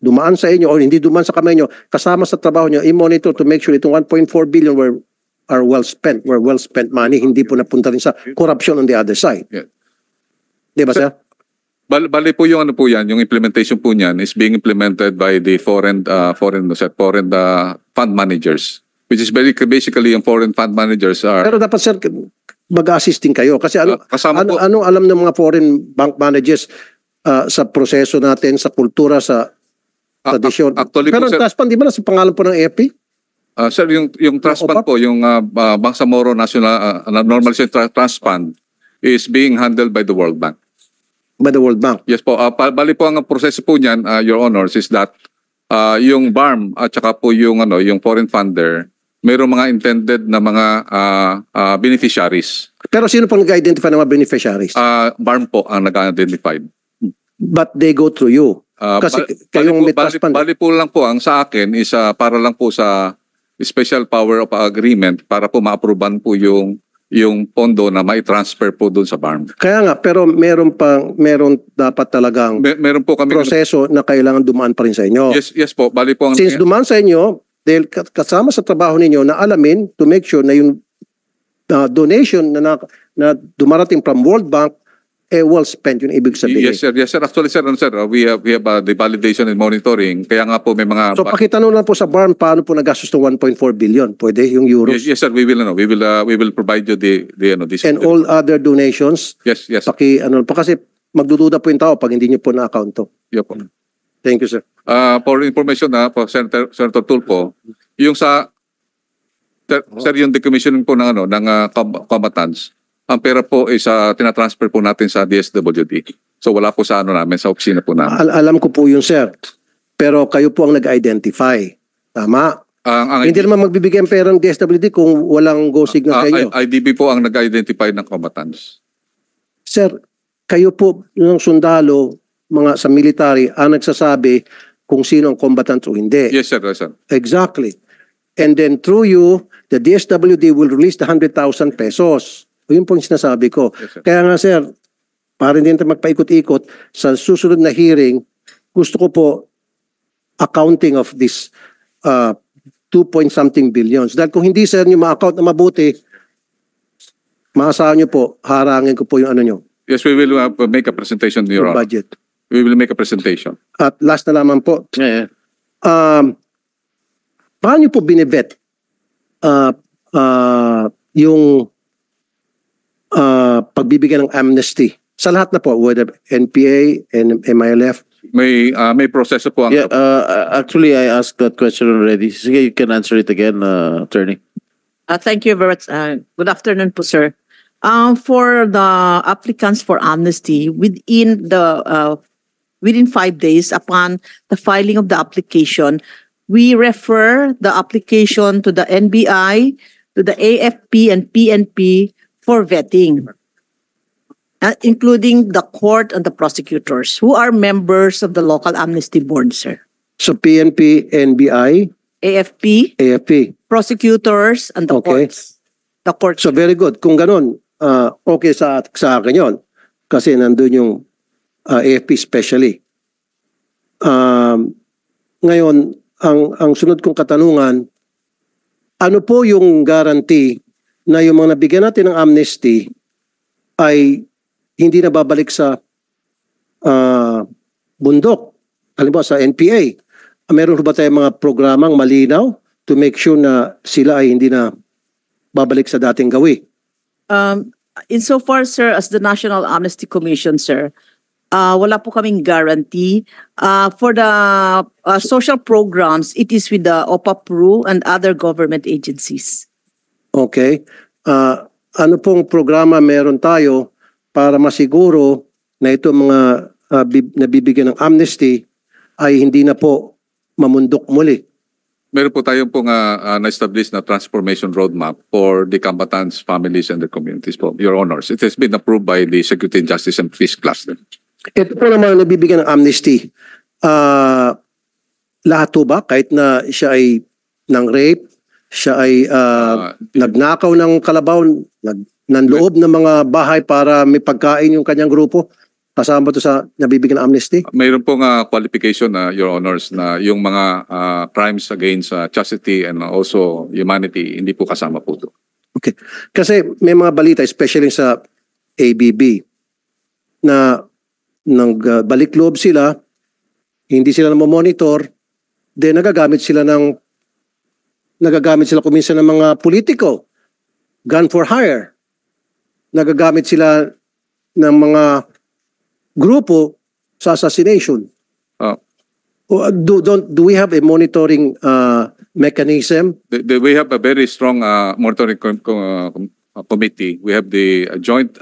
Speaker 1: dumaan sa inyo o hindi dumaan sa kamay nyo, kasama sa trabaho nyo, i-monitor to make sure itong 1.4 billion were well spent money, hindi po napunta rin sa corruption on the other side.
Speaker 2: Yeah.
Speaker 1: Di ba, sir?
Speaker 2: Bali po yung po yan, yung implementation po niyan is being implemented by the foreign fund managers, which is basically yung foreign fund managers are.
Speaker 1: Pero dapat, sir, mag-assisting kayo. Kasi
Speaker 2: Kasama po.
Speaker 1: ano alam ng mga foreign bank managers, sa proseso natin, sa kultura, sa tradisyon.
Speaker 2: Actually po,
Speaker 1: Pero ang
Speaker 2: sir,
Speaker 1: trust fund, di ba nasa pangalan po ng AFP?
Speaker 2: sir, yung trust fund
Speaker 1: OPAP?
Speaker 2: po, yung Bangsamoro National Normalization Trust Fund is being handled by the World Bank.
Speaker 1: By the World Bank.
Speaker 2: Yes po, bali po ang proseso po niyan, Your Honors, is that yung BARM at saka po yung foreign funder, mayroong mga intended na mga beneficiaries.
Speaker 1: Pero sino pong nag-identify ng mga beneficiaries?
Speaker 2: BARM po ang nag-identified.
Speaker 1: But they go through you. Kasi kayong may trust fund.
Speaker 2: Bali po lang po ang sa akin is para lang po sa special power of agreement para po ma-approvean po yung pondo na mai-transfer po doon sa BARM.
Speaker 1: Kaya nga, pero meron dapat talagang
Speaker 2: Meron po kami
Speaker 1: proseso na kailangan dumaan pa rin sa inyo.
Speaker 2: Yes po, bali po ang
Speaker 1: Since dumaan sa inyo, dahil kasama sa trabaho ninyo na alamin to make sure na yung donation na dumarating from World Bank well spent, yung ibig sabihin.
Speaker 2: Yes sir. Actually sir, we have the validation and monitoring. Kaya nga po may mga
Speaker 1: So pakitanong lang po sa BARM paano po nagastos ng 1.4 billion? Pwede yung euros?
Speaker 2: Yes sir, we will provide you this.
Speaker 1: And all other donations?
Speaker 2: Yes.
Speaker 1: Kasi magdududa po yung tao pag hindi nyo po na-account to.
Speaker 2: Yeah po.
Speaker 1: Thank you, sir.
Speaker 2: For information po Senator Tulfo, yung sir, yung decommissioning po ng combatants, ang pera po is tinatransfer po natin sa DSWD. So wala po sa namin, sa opisina po namin.
Speaker 1: Alam ko po yun, sir. Pero kayo po ang nag-identify. Tama? Hindi naman magbibigay ang pera ng DSWD kung walang go signal sa inyo.
Speaker 2: IDB po ang nag-identify ng combatants.
Speaker 1: Sir, kayo po ng sundalo, mga sa military, ang nagsasabi kung sino ang combatant o hindi.
Speaker 2: Yes sir.
Speaker 1: Exactly. And then through you, the DSWD will release the 100,000 pesos. Yun po yung sinasabi ko.
Speaker 2: Yes, sir.
Speaker 1: Kaya nga sir, para hindi natin magpaikot-ikot, sa susunod na hearing, gusto ko po accounting of this 2-point-something billions. Dahil kung hindi sir nyo ma-account na mabuti, maasahan nyo po, harangin ko po yung nyo,
Speaker 2: Yes, we will make a presentation to your
Speaker 1: yung
Speaker 2: honor.
Speaker 1: budget.
Speaker 2: We will make a presentation.
Speaker 1: At last na lamang po,
Speaker 3: Yeah.
Speaker 1: paano po binibet yung pagbibigyan ng amnesty sa lahat na po, whether NPA and MILF?
Speaker 2: May proseso po ang
Speaker 3: Yeah, actually, I asked that question already. Sige, you can answer it again, attorney.
Speaker 4: Thank you very much. Good afternoon po, sir. For the applicants for amnesty, within 5 days upon the filing of the application, we refer the application to the NBI, to the AFP and PNP for vetting, including the court and the prosecutors, who are members of the local amnesty board, sir.
Speaker 1: So PNP, NBI,
Speaker 4: AFP,
Speaker 1: AFP.
Speaker 4: prosecutors, and the
Speaker 1: Okay.
Speaker 4: courts. The courts.
Speaker 1: So very good. Kung ganun, okay sa akin yun. Kasi nandun yung AFP especially. Ngayon, ang sunod kong katanungan, ano po yung guarantee na yung mga nabigyan natin ng amnesty ay hindi na babalik sa bundok? Halimbawa sa NPA. Meron ba tayong mga programang malinaw to make sure na sila ay hindi na babalik sa dating gawi?
Speaker 4: Insofar, sir, as the National Amnesty Commission, sir, wala po kaming guarantee. For the social programs, it is with the OPAPRU and other government agencies.
Speaker 1: Okay. Ano pong programa meron tayo para masiguro na ito mga nabibigyan ng amnesty ay hindi na po mamundok muli?
Speaker 2: Meron po tayong na-establish na transformation roadmap for the combatants, families, and their communities po, Your Honors. It has been approved by the Security and Justice and Peace Cluster.
Speaker 1: Ito po naman nabibigyan ng amnesty. Lahat po ba? Kahit na siya ay ng rape, siya ay nagnakaw ng kalabaw, nanloob ng mga bahay para may pagkain yung kanyang grupo, kasama to sa nabibigyan ng amnesty?
Speaker 2: Mayroon pong qualification, Your Honors, na yung mga crimes against chastity and also humanity, hindi po kasama po ito.
Speaker 1: Okay. Kasi may mga balita, especially sa ABB, na nagbalik loob sila, hindi sila monitor, then nagagamit sila kuminsan ng mga politiko, gun for hire. Nagagamit sila ng mga grupo sa assassination.
Speaker 2: Uh,
Speaker 1: Do we have a monitoring mechanism?
Speaker 2: We have a very strong monitoring committee. We have the Joint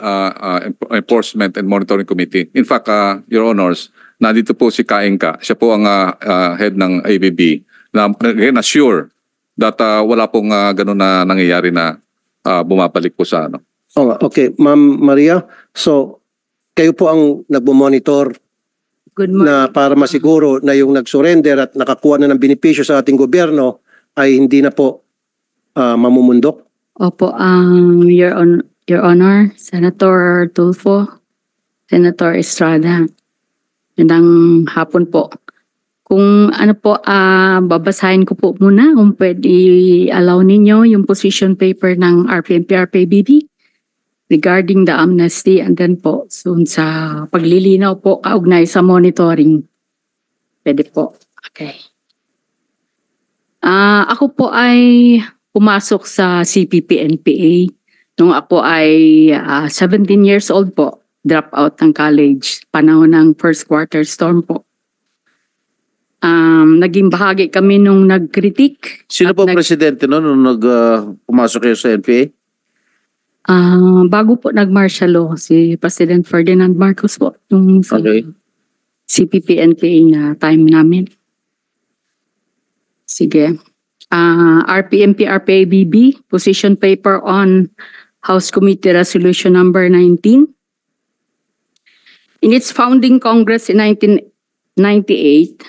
Speaker 2: Enforcement and Monitoring Committee. In fact, Your Honors, nandito po si Kaingka. Siya po ang head ng ABB na assure that wala pong ganun na nangyayari na bumabalik po sa ano.
Speaker 1: Oh, okay, Ma'am Maria. So, kayo po ang nagmo-monitor
Speaker 5: Good morning.
Speaker 1: na para masiguro na yung nag-surrender at nakakuha na ng benepisyo sa ating gobyerno ay hindi na po mamumundok?
Speaker 5: Opo, Your Honor, Senator Tulfo, Senator Estrada. Magandang hapon po. Kung ano po, babasahin ko po muna kung pwede allow ninyo yung position paper ng RPMP-RPABB regarding the amnesty, and then po soon sa paglilinaw po kaugnay sa monitoring. Pwede po. Okay. Ako po ay pumasok sa CPP-NPA nung ako ay 17 years old po. Drop out ng college, panahon ng first quarter storm po. Naging bahagi kami nung nag-critique.
Speaker 3: Sino po presidente no nung pumasok kayo sa NPA?
Speaker 5: Bago po nag-martial law, si President Ferdinand Marcos po, yung sa
Speaker 3: Okay.
Speaker 5: CPP-NPA na time namin. Sige. RPMP-RPABB, position paper on House Committee Resolution number 19. In its founding Congress in 1998,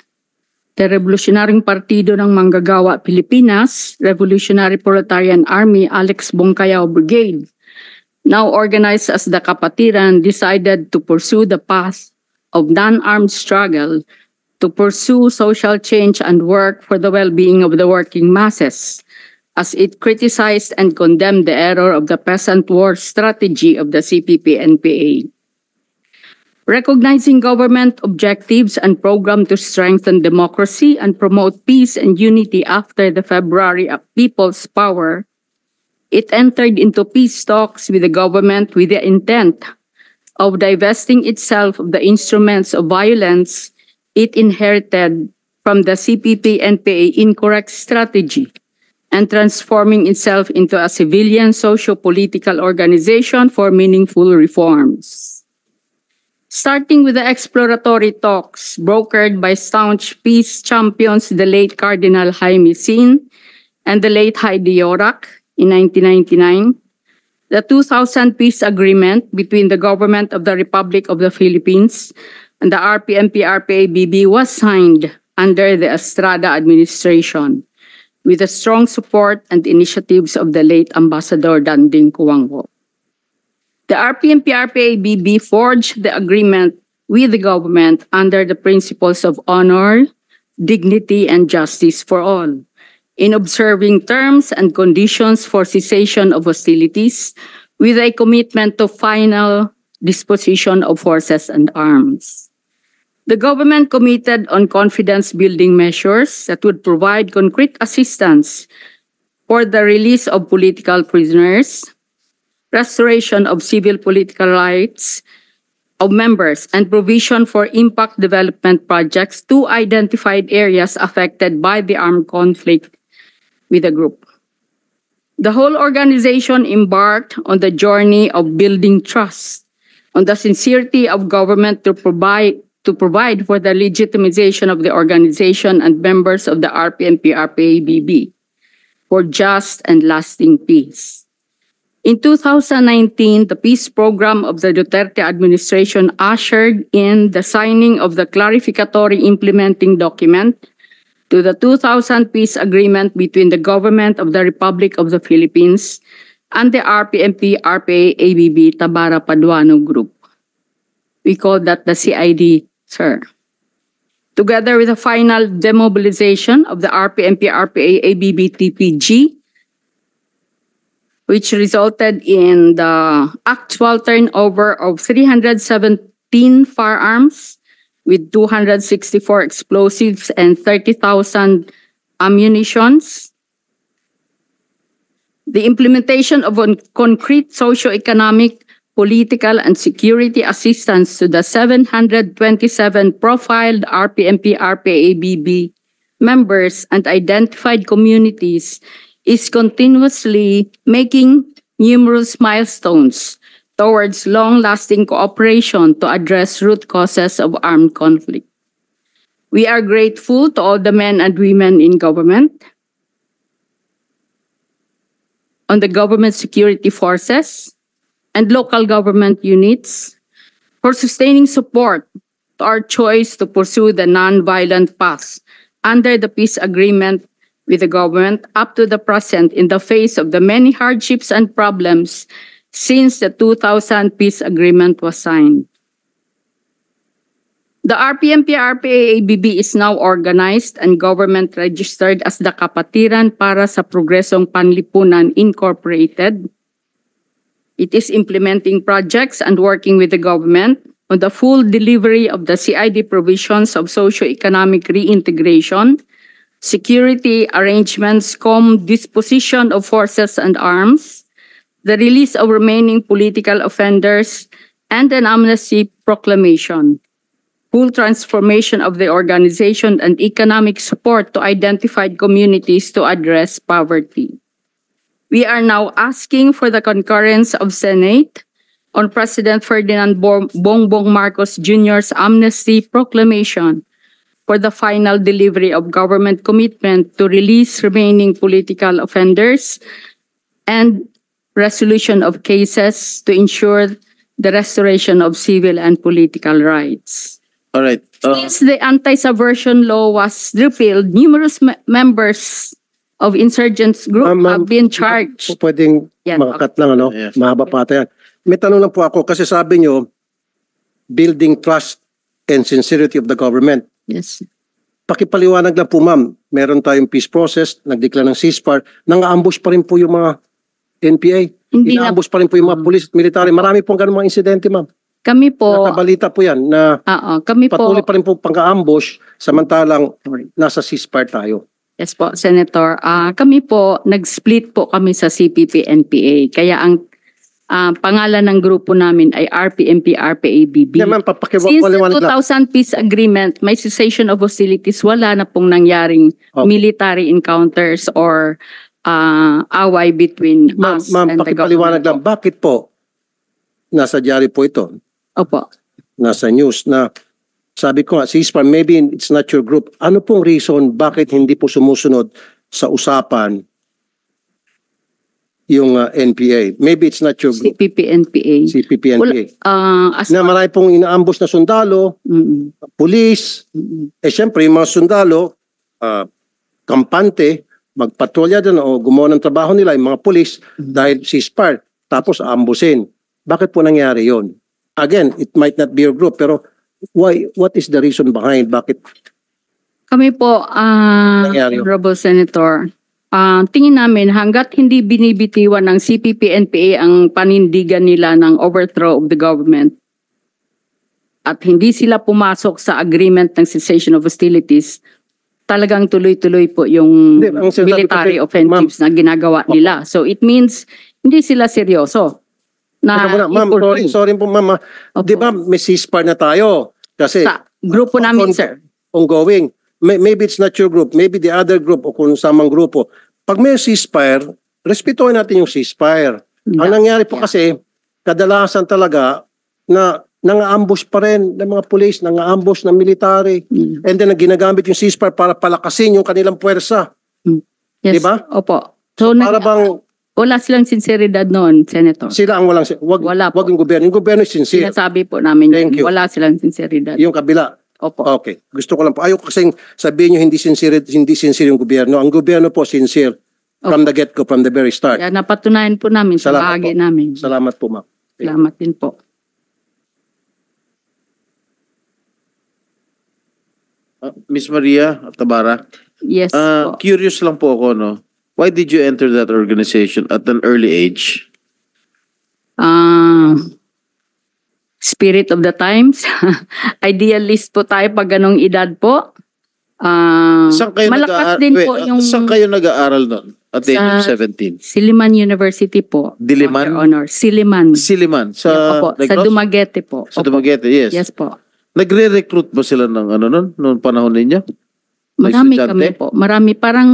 Speaker 5: the Revolutionaryong Partido ng Manggagawa Pilipinas, Revolutionary Proletarian Army, Alex Bongcayao Brigade, now organized as the Kapatiran, decided to pursue the path of non-armed struggle to pursue social change and work for the well-being of the working masses, as it criticized and condemned the error of the peasant war strategy of the CPP-NPA. Recognizing government objectives and program to strengthen democracy and promote peace and unity after the February People's Power, it entered into peace talks with the government with the intent of divesting itself of the instruments of violence it inherited from the CPP-NPA incorrect strategy and transforming itself into a civilian socio-political organization for meaningful reforms. Starting with the exploratory talks brokered by staunch peace champions, the late Cardinal Jaime Sin and the late Heidi Yorak in 1999, the 2000 peace agreement between the government of the Republic of the Philippines and the RPMP-RPABB was signed under the Estrada administration with the strong support and initiatives of the late Ambassador Danding Cuangho. The RPMP-RPABB forged the agreement with the government under the principles of honor, dignity, and justice for all, in observing terms and conditions for cessation of hostilities with a commitment to final disposition of forces and arms. The government committed on confidence-building measures that would provide concrete assistance for the release of political prisoners, restoration of civil political rights of members, and provision for impact development projects to identified areas affected by the armed conflict with the group. The whole organization embarked on the journey of building trust on the sincerity of government to provide for the legitimization of the organization and members of the RPMP-RPABB for just and lasting peace. In 2019, the peace program of the Duterte administration ushered in the signing of the clarificatory implementing document to the 2000 peace agreement between the government of the Republic of the Philippines and the RPMP-RPABB Tabara Paduano Group. We call that the CID, sir. Together with the final demobilization of the RPMP-RPABB-TPG, which resulted in the actual turnover of 317 firearms with 264 explosives and 30,000 ammunitions. The implementation of concrete socio-economic political and security assistance to the 727 profiled RPMP-RPABB members and identified communities is continuously making numerous milestones towards long-lasting cooperation to address root causes of armed conflict. We are grateful to all the men and women in government, on the government security forces, and local government units for sustaining support to our choice to pursue the non-violent path under the peace agreement with the government up to the present in the face of the many hardships and problems since the 2000 peace agreement was signed. The RPMP-RPABB is now organized and government registered as the Kapatiran para sa Progresong Panlipunan Incorporated. It is implementing projects and working with the government on the full delivery of the CID provisions of socio-economic reintegration, security arrangements, disposition of forces and arms, the release of remaining political offenders, and an amnesty proclamation. Full transformation of the organization and economic support to identified communities to address poverty. We are now asking for the concurrence of Senate on President Ferdinand Bongbong Marcos Jr.'s amnesty proclamation for the final delivery of government commitment to release remaining political offenders and resolution of cases to ensure the restoration of civil and political rights.
Speaker 3: All right.
Speaker 5: Since the anti-subversion law was repealed, numerous members of insurgents group have been charged.
Speaker 1: Pwedeng
Speaker 5: Yan,
Speaker 1: makakat lang, ano?
Speaker 3: Yes.
Speaker 1: Mahaba pa ata yan. May tanong lang po ako kasi sabi nyo, building trust and sincerity of the government.
Speaker 5: Yes.
Speaker 1: Pakipaliwanag lang po, ma'am. Meron tayong peace process, nag-declare ng ceasefire, nang-ambush pa rin po yung mga NPA.
Speaker 5: Hindi na-
Speaker 1: Ina-ambush pa rin po yung mga police at military. Marami pong ganun mga insidente, ma'am.
Speaker 5: Kami po,
Speaker 1: Nakabalita po yan na
Speaker 5: kami po,
Speaker 1: patuloy pa rin po pang-ambush samantalang nasa ceasefire tayo.
Speaker 5: yes po, Senator, kami po, nag-split po kami sa CPP-NPA. Kaya ang pangalan ng grupo namin ay RPMP-RPABB.
Speaker 1: Yan, ma'am,
Speaker 5: Since the
Speaker 1: papakipaliwanag lang.
Speaker 5: 2000 peace agreement, may cessation of hostilities, wala na pong nangyaring
Speaker 1: Okay.
Speaker 5: military encounters or away between us
Speaker 1: Ma'am,
Speaker 5: and the
Speaker 1: pakipaliwanag lang.
Speaker 5: government.
Speaker 1: Bakit po nasa diary po ito?
Speaker 5: Opo.
Speaker 1: Nasa news na sabi ko nga, ceasefire, maybe it's not your group. Ano pong reason bakit hindi po sumusunod sa usapan yung NPA? Maybe it's not your group,
Speaker 5: CPP-NPA.
Speaker 1: CPP-NPA.
Speaker 5: As
Speaker 1: Na marami pong inaambos na sundalo, police, syempre yung mga sundalo, kampante, magpatrolya doon o gumawa ng trabaho nila, yung mga police, dahil ceasefire, tapos ambusin. Bakit po nangyari yon? Again, it might not be your group, pero why? What is the reason behind? Bakit?
Speaker 5: Kami po,
Speaker 1: Nangyari yun.
Speaker 5: Honorable Senator, tingin namin hanggat hindi binibitiwan ng CPP-NPA ang panindigan nila ng overthrow of the government at hindi sila pumasok sa agreement ng cessation of hostilities, talagang tuloy-tuloy po yung
Speaker 1: Hindi, ang sinasabi
Speaker 5: military
Speaker 1: kasi,
Speaker 5: offensives na ginagawa nila. So it means hindi sila seryoso.
Speaker 1: Teka muna, ma'am, sorry po ma'am.
Speaker 5: Opo.
Speaker 1: Di ba may ceasefire na tayo? Kasi
Speaker 5: Sa grupo namin, sir.
Speaker 1: ongoing. Maybe it's not your group, maybe the other group o kung samang grupo. Pag may ceasefire, respetuhin natin yung ceasefire. Ang nangyari po kasi, kadalasan talaga na nang-ambush pa rin ng mga police, nang-ambush ng military, and then ginagamit yung ceasefire para palakasin yung kanilang puwersa.
Speaker 5: Yes,
Speaker 1: Diba?
Speaker 5: Opo. So
Speaker 1: Para bang
Speaker 5: wala silang sinseridad noon, Senator.
Speaker 1: sila ang walang,
Speaker 5: Wala po.
Speaker 1: wag yung gobyerno. Yung gobyerno is sincere.
Speaker 5: Sinasabi po namin
Speaker 1: Thank
Speaker 5: yun.
Speaker 1: you.
Speaker 5: Wala silang sinseridad.
Speaker 1: Yung kabila.
Speaker 5: Opo.
Speaker 1: Okay. Gusto ko lang po. Ayoko kasing sabihin nyo hindi sincere yung gobyerno. Ang gobyerno po sincere from the get-go, from the very start.
Speaker 5: Kaya napatunayan po namin sa
Speaker 1: Salamat
Speaker 5: bahagi
Speaker 1: po.
Speaker 5: namin.
Speaker 1: Salamat po, ma'am.
Speaker 5: Salamat din po.
Speaker 3: Miss Maria Tabara,
Speaker 5: Yes po.
Speaker 3: curious lang po ako, no? Why did you enter that organization at an early age?
Speaker 5: Spirit of the times. Idealist po tayo pag ganong edad po.
Speaker 3: Saan kayo
Speaker 5: Malakas din po yung...
Speaker 3: Saan kayo nag-aaral nun? at the age of
Speaker 5: Sa
Speaker 3: 17?
Speaker 5: Siliman University po.
Speaker 3: Diliman?
Speaker 5: Your Honor. Siliman.
Speaker 3: Siliman. Sa,
Speaker 5: Opo, sa
Speaker 3: Negros?
Speaker 5: Dumaguete po.
Speaker 3: Sa
Speaker 5: Opo.
Speaker 3: Dumaguete, yes.
Speaker 5: Yes po.
Speaker 3: Nagre-recruit ba sila ng ano noong panahon ninyo?
Speaker 5: Marami
Speaker 3: estudyante?
Speaker 5: kami po. Marami. Parang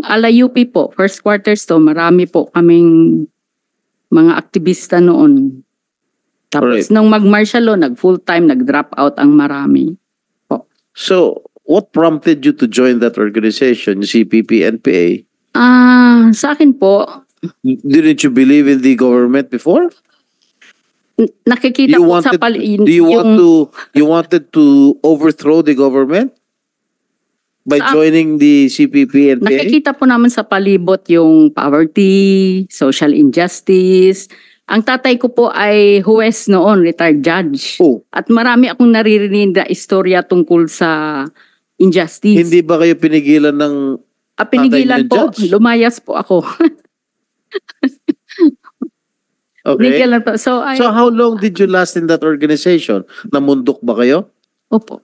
Speaker 5: ala UP po. First quarters to. Marami po kaming mga aktivista noon. Tapos
Speaker 3: Alright.
Speaker 5: nung mag-martial law, nag-full-time, nag-drop out ang marami.
Speaker 3: So, what prompted you to join that organization, yung CPP-NPA?
Speaker 5: Sa akin po,
Speaker 3: Didn't you believe in the government before?
Speaker 5: nakikita
Speaker 3: You
Speaker 5: po sa
Speaker 3: wanted, you wanted to overthrow the government by
Speaker 5: Sa-
Speaker 3: joining the CPP-NPA?
Speaker 5: nakikita po naman sa palibot yung poverty, social injustice. Ang tatay ko po ay huwes noon, retired judge.
Speaker 3: Oh,
Speaker 5: At marami akong naririnig na istorya tungkol sa injustice.
Speaker 3: hindi ba kayo pinigilan ng
Speaker 5: Pinigilan
Speaker 3: tatay
Speaker 5: po,
Speaker 3: niyo, judge?
Speaker 5: lumayas po ako.
Speaker 3: Okay.
Speaker 5: Pinigilan po. So,
Speaker 3: So how long did you last in that organization? Namundok ba kayo?
Speaker 5: opo.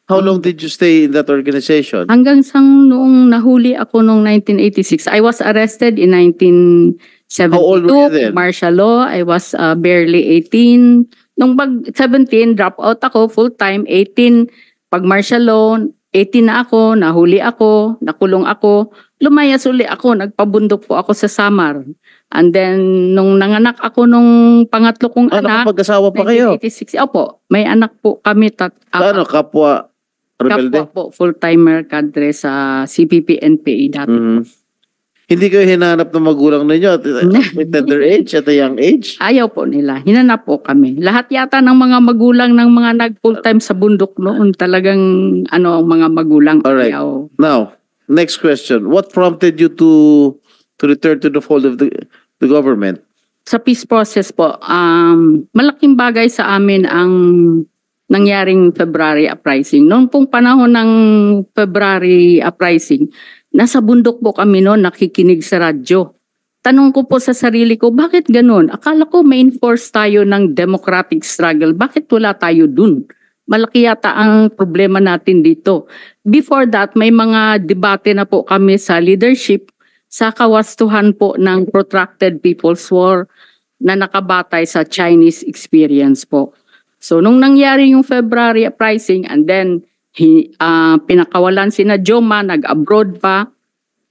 Speaker 3: How long did you stay in that organization?
Speaker 5: Hanggang sang noong nahuli ako noong 1986, I was arrested in 1972.
Speaker 3: How old were you then?
Speaker 5: Martial law, I was barely 18. Nung 17, drop out ako, full-time, 18. Pag martial law, 18 na ako, nahuli ako, nakulong ako. Lumayas uli ako, nagpabundok po ako sa Samar. And then, nung nanganak ako nung pangatlo kong anak,
Speaker 3: Nakapag-asawa pa kayo?
Speaker 5: 1986, opo, may anak po kami.
Speaker 3: Ano, kapwa rebelde?
Speaker 5: Kapwa po, full-timer kadre sa CPP-NPA dati.
Speaker 3: Mhm. Hindi kayo hinanap ng magulang ninyo at tender age, at a young age?
Speaker 5: Ayaw po nila. Hinanap po kami. Lahat yata ng mga magulang ng mga nag-full-time sa bundok noon talagang ang mga magulang.
Speaker 3: Alright.
Speaker 5: Ayaw.
Speaker 3: Now, next question. What prompted you to return to the fold of the government?
Speaker 5: Sa peace process po, malaking bagay sa amin ang nangyaring February uprising. Noong pong panahon ng February uprising, nasa bundok po kami noon nakikinig sa radyo. Tanong ko po sa sarili ko, bakit ganun? Akala ko may enforce tayo ng democratic struggle. Bakit wala tayo dun? Malaki yata ang problema natin dito. Before that, may mga debate na po kami sa leadership sa kawastuhan po ng protracted People's War na nakabatay sa Chinese experience po. So, nung nangyari yung February uprising and then pinakawalan sina Joma, nag-abroad pa.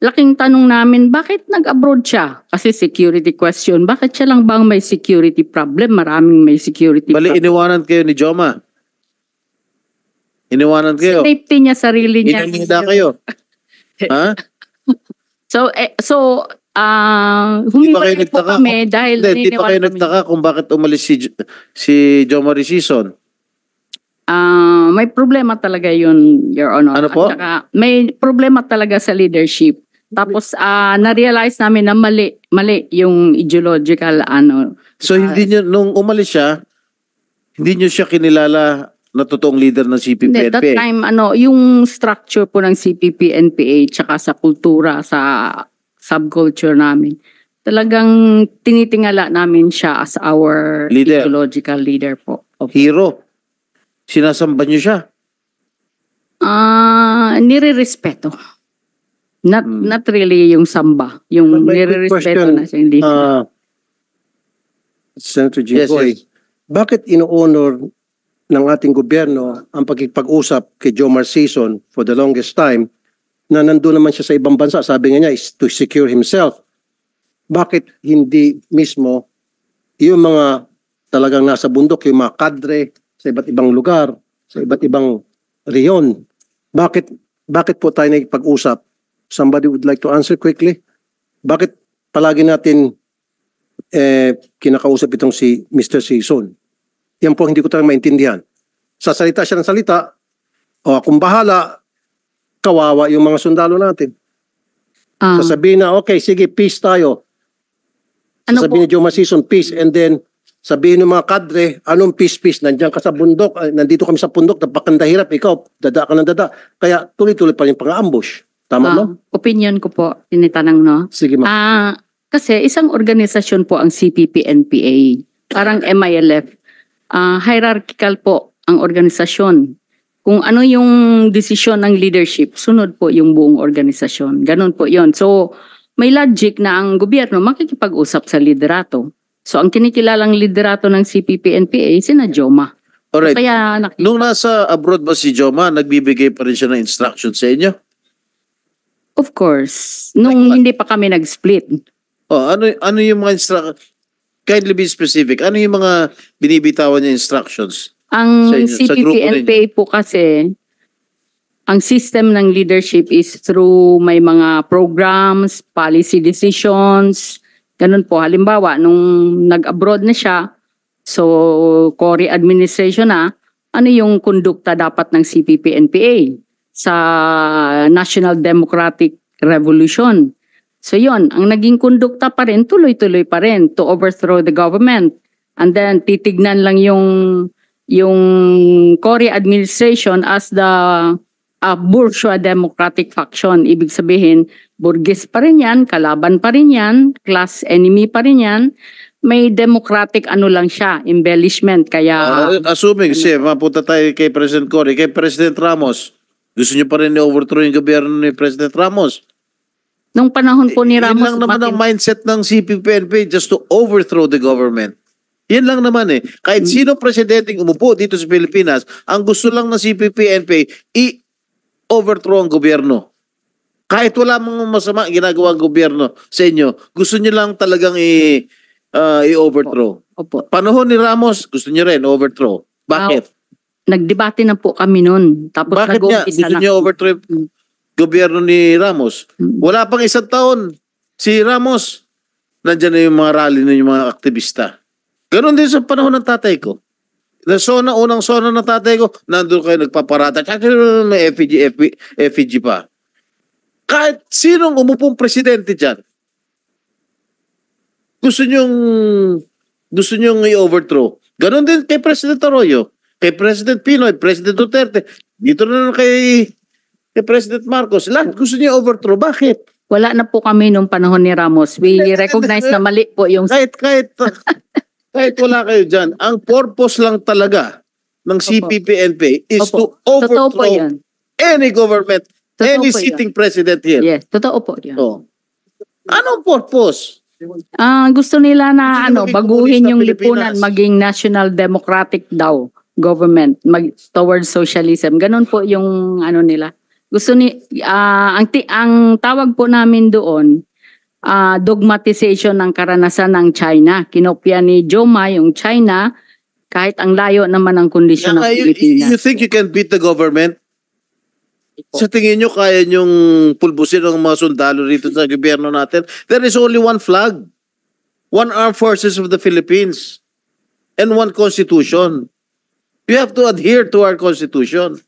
Speaker 5: Laking tanong namin, bakit nag-abroad siya? Kasi security question. Bakit siya lang bang may security problem? Maraming may security
Speaker 3: Bali,
Speaker 5: problem.
Speaker 3: iniwanan kayo ni Joma. Iniwanan kayo.
Speaker 5: Safety niya, sarili niya.
Speaker 3: Inanida kayo. Ha?
Speaker 5: So,
Speaker 3: Di ba kayo
Speaker 5: humiwalay po
Speaker 3: nagtaka?
Speaker 5: kami dahil
Speaker 3: Hindi, di
Speaker 5: naniniwala
Speaker 3: ba kayo
Speaker 5: kami.
Speaker 3: nagtaka kung bakit umalis si Joma Resison?
Speaker 5: May problema talaga yun, Your Honor.
Speaker 3: Ano po?
Speaker 5: At saka, may problema talaga sa leadership. Tapos, na-realize namin na mali yung ideological
Speaker 3: So hindi nyo, nung umalis siya, hindi nyo siya kinilala na totoong leader ng
Speaker 5: Hindi, that
Speaker 3: CPP-NPA?
Speaker 5: time, yung structure po ng CPP-NPA tsaka sa kultura, sa subculture namin, talagang tinitingala namin siya as our
Speaker 3: Leader.
Speaker 5: ideological leader po. Opo.
Speaker 3: Hero. Sinasamba nyo siya.
Speaker 5: Nire-respeto. Not really yung samba. Yung
Speaker 1: But my quick
Speaker 5: nire-respeto
Speaker 1: question,
Speaker 5: na siya. Hindi.
Speaker 1: Senator
Speaker 3: Yes,
Speaker 1: Jinggoy,
Speaker 3: yes.
Speaker 1: bakit ino-honor ng ating gobyerno ang pagkipag-usap kay Jomar Sison for the longest time na nandun naman siya sa ibang bansa? Sabi nga niya is to secure himself. Bakit hindi mismo yung mga talagang nasa bundok, yung mga kadre sa iba't ibang lugar, sa iba't ibang reyon? Bakit po tayo nagpag-usap? Somebody would like to answer quickly? Bakit palagi natin kinakausap itong si Mr. Sison? Yan po hindi ko talagang maintindihan. Sasalita siya ng salita, o akong bahala, kawawa yung mga sundalo natin. Sasabihin na, okay, sige, peace tayo.
Speaker 5: Ano
Speaker 1: Sasabihin
Speaker 5: po?
Speaker 1: ni Joma Sison, peace, and then sabihin ng mga kadre, anong peace? Nandiyan ka sa bundok, nandito kami sa bundok, napakandahirap, ikaw, dada ka ng dada. Kaya tuloy-tuloy pa yung pang-ambush. Tama mo?
Speaker 5: Opinion ko po, tinitanong, no?
Speaker 1: Sige, ma'am.
Speaker 5: Kasi isang organisasyon po ang CPP-NPA. Parang MILF. Hierarchical po ang organisasyon. Kung ano yung desisyon ng leadership, sunod po yung buong organisasyon. Ganon po yon. So, may logic na ang gobyerno makikipag-usap sa liderato. So ang kinikilalang liderato ng CPP-NPA, sina Joma.
Speaker 3: Alright.
Speaker 5: Kaya
Speaker 3: Nung nasa abroad ba si Joma, nagbibigay pa rin siya ng instruction sa inyo?
Speaker 5: of course, nung hindi pa kami nag-split,
Speaker 3: Oh, ano yung mga instruction? Kindly be specific. Ano yung mga binibitawan niya instructions?
Speaker 5: ang
Speaker 3: Sa inyo, sa grupo
Speaker 5: CPP-NPA po kasi, ang system ng leadership is through may mga programs, policy decisions, ganun po. Halimbawa, nung nag-abroad na siya, so Cory administration na, ano yung kondukta dapat ng CPP-NPA sa National Democratic Revolution. So yon, ang naging kondukta pa rin, tuloy-tuloy pa rin to overthrow the government. And then titignan lang yung Cory administration as the bourgeois democratic faction. Ibig sabihin, burgess pa rin yan, kalaban pa rin yan, class enemy pa rin yan. May democratic ano lang siya, embellishment. Kaya
Speaker 3: Assuming, kasi mapunta tayo kay President Cory, kay President Ramos, gusto niyo pa rin i-overthrow yung gobyerno ni President Ramos?
Speaker 5: nung panahon po ni
Speaker 3: Yun
Speaker 5: Ramos,
Speaker 3: lang naman ang mindset ng CPP-NPA, just to overthrow the government. Yan lang naman eh. Kahit sino presidenteng umupo dito sa Pilipinas, ang gusto lang ng CPP-NPA, i-overthrow ang gobyerno. Kahit wala mga masama ginagawa ang gobyerno sa inyo, gusto niyo lang talagang i-overthrow.
Speaker 5: Opo.
Speaker 3: Panahon ni Ramos, gusto niyo rin overthrow. Bakit?
Speaker 5: Nagdebate na po kami noon. Tapos
Speaker 3: Bakit niya?
Speaker 5: nag-umpisa
Speaker 3: Gusto
Speaker 5: na.
Speaker 3: niyo overthrow yung gobyerno ni Ramos. Wala pang isang taon. Si Ramos, nandyan na yung mga rally na yung mga aktivista. Ganon din sa panahon ng tatay ko. Unang sona ng tatay ko, nandun kayo nagpaparata. May FEG pa. Kahit sinong umupong presidente dyan, gusto niyong i-overthrow. Ganon din kay President Arroyo, kay President Pinoy, President Duterte, dito na kay President Marcos. Lahat gusto niya overthrow. Bakit?
Speaker 5: Wala na po kami nung panahon ni Ramos. We recognize na mali po yung...
Speaker 3: Kahit wala kayo dyan, ang purpose lang talaga ng CPP-NPA is
Speaker 5: Opo.
Speaker 3: to overthrow
Speaker 5: Totoo po yan.
Speaker 3: any government,
Speaker 5: Totoo
Speaker 3: any
Speaker 5: po yan.
Speaker 3: sitting president here.
Speaker 5: Yes, totoo po yan.
Speaker 3: Oh. Anong purpose?
Speaker 5: Gusto nila na
Speaker 3: Gusto nila maging
Speaker 5: baguhin
Speaker 3: komunista
Speaker 5: yung
Speaker 3: Pilipinas.
Speaker 5: lipunan, maging national democratic daw government towards socialism. Ganon po yung ano nila. Gusto ang tawag po namin doon, dogmatization ng karanasan ng China. Kinopya ni Joma yung China, kahit ang layo naman ang kondisyon ng Pilipinas.
Speaker 3: You think you can beat the government? Sa tingin nyo, kaya nyong pulbusin ang mga sundalo rito sa gobyerno natin? There is only one flag. One armed forces of the Philippines. And one constitution. You have to adhere to our constitution.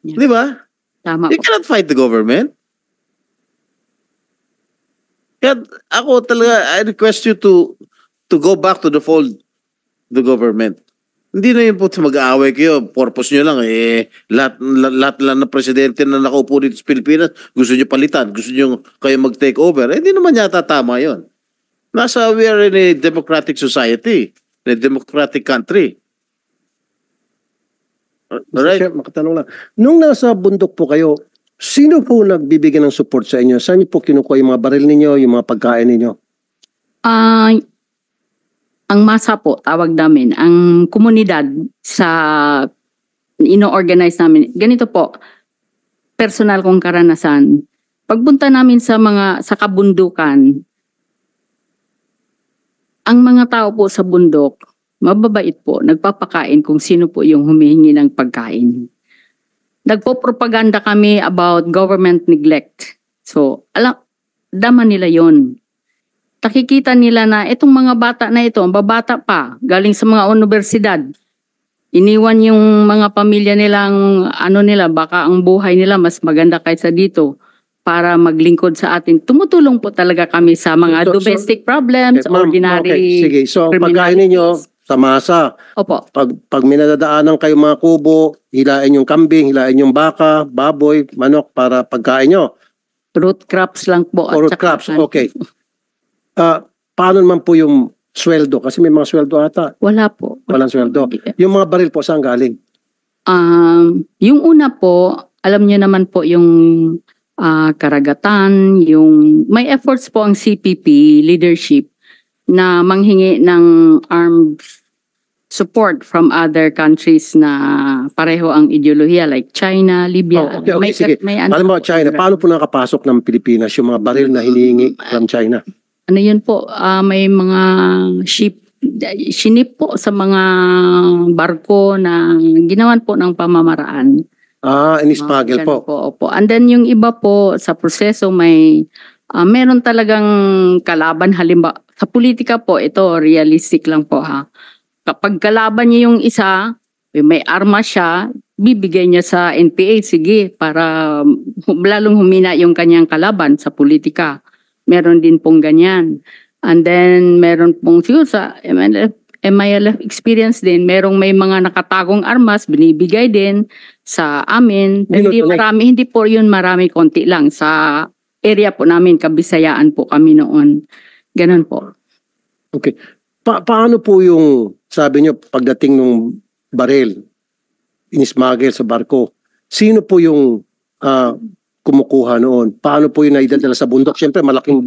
Speaker 5: Yeah.
Speaker 3: Di ba?
Speaker 5: Tama
Speaker 3: You
Speaker 5: po.
Speaker 3: cannot fight the government. Kaya ako talaga, I request you to go back to the fold, the government. Hindi na yun po mag-aaway kayo. Purpose nyo lang lahat lang na presidente na nakaupo dito sa Pilipinas, gusto nyo palitan, gusto nyo kayo mag-take over. Hindi naman yata tama yun. We are in a democratic society, in a democratic country. Alright?
Speaker 1: Chair, makatanong lang. Nung nasa bundok po kayo, sino po nagbibigay ng support sa inyo? Saan niyo po kinukuha yung mga baril ninyo, yung mga pagkain ninyo?
Speaker 5: Ang masa po, tawag namin, ang komunidad sa ino-organize namin. Ganito po, personal kong karanasan. Pagpunta namin sa kabundukan, ang mga tao po sa bundok, mababait po, nagpapakain kung sino po yung humihingi ng pagkain. Nagpo-propaganda kami about government neglect. So, dama nila yon. Nakikita nila na itong mga bata na ito, babata pa, galing sa mga universidad. Iniwan yung mga pamilya nilang, baka ang buhay nila mas maganda kaysa dito para maglingkod sa atin. Tumutulong po talaga kami sa mga domestic problems,
Speaker 1: Ma'am,
Speaker 5: ordinary
Speaker 1: okay, sige. So, ang pagkain
Speaker 5: criminalities.
Speaker 1: ninyo, sa masa.
Speaker 5: Opo.
Speaker 1: Pag minadadaanan kayo mga kubo, hilain yung kambing, hilain yung baka, baboy, manok para pagkain nyo.
Speaker 5: Root crops lang po.
Speaker 1: Or crops, okay. Paano naman po yung sweldo? Kasi may mga sweldo ata.
Speaker 5: Wala po.
Speaker 1: Walang sweldo. Yung mga baril po, saan galing?
Speaker 5: Yung una po, alam niyo naman po yung karagatan, yung may efforts po ang CPP leadership na manghingi ng arms support from other countries na pareho ang ideolohiya like China, Libya.
Speaker 1: Oh, okay, sige. Alam mo, China, paano po nakapasok ng Pilipinas yung mga baril na hinihingi from China?
Speaker 5: Ano yun po, may mga shinip po sa mga barko na ginawan po ng pamamaraan.
Speaker 1: Inismuggle po.
Speaker 5: Opo. And then yung iba po sa proseso meron talagang kalaban, halimbawa sa politika po, ito realistic lang po ha. Kapag kalaban niya yung isa, may arma siya, bibigay niya sa NPA, sige, para lalong humina yung kanyang kalaban sa politika. Meron din pong ganyan. And then meron pong siguro sa MILF experience din, may mga nakatagong armas, binibigay din sa amin. Hindi po yun marami, konti lang. Sa area po namin, Kabisayaan po kami noon. Ganun po.
Speaker 1: Okay. Paano po yung, sabi nyo, pagdating ng baril, inismuggle sa barko, sino po yung kumukuha noon? Paano po yung naidadala sa bundok? Siyempre,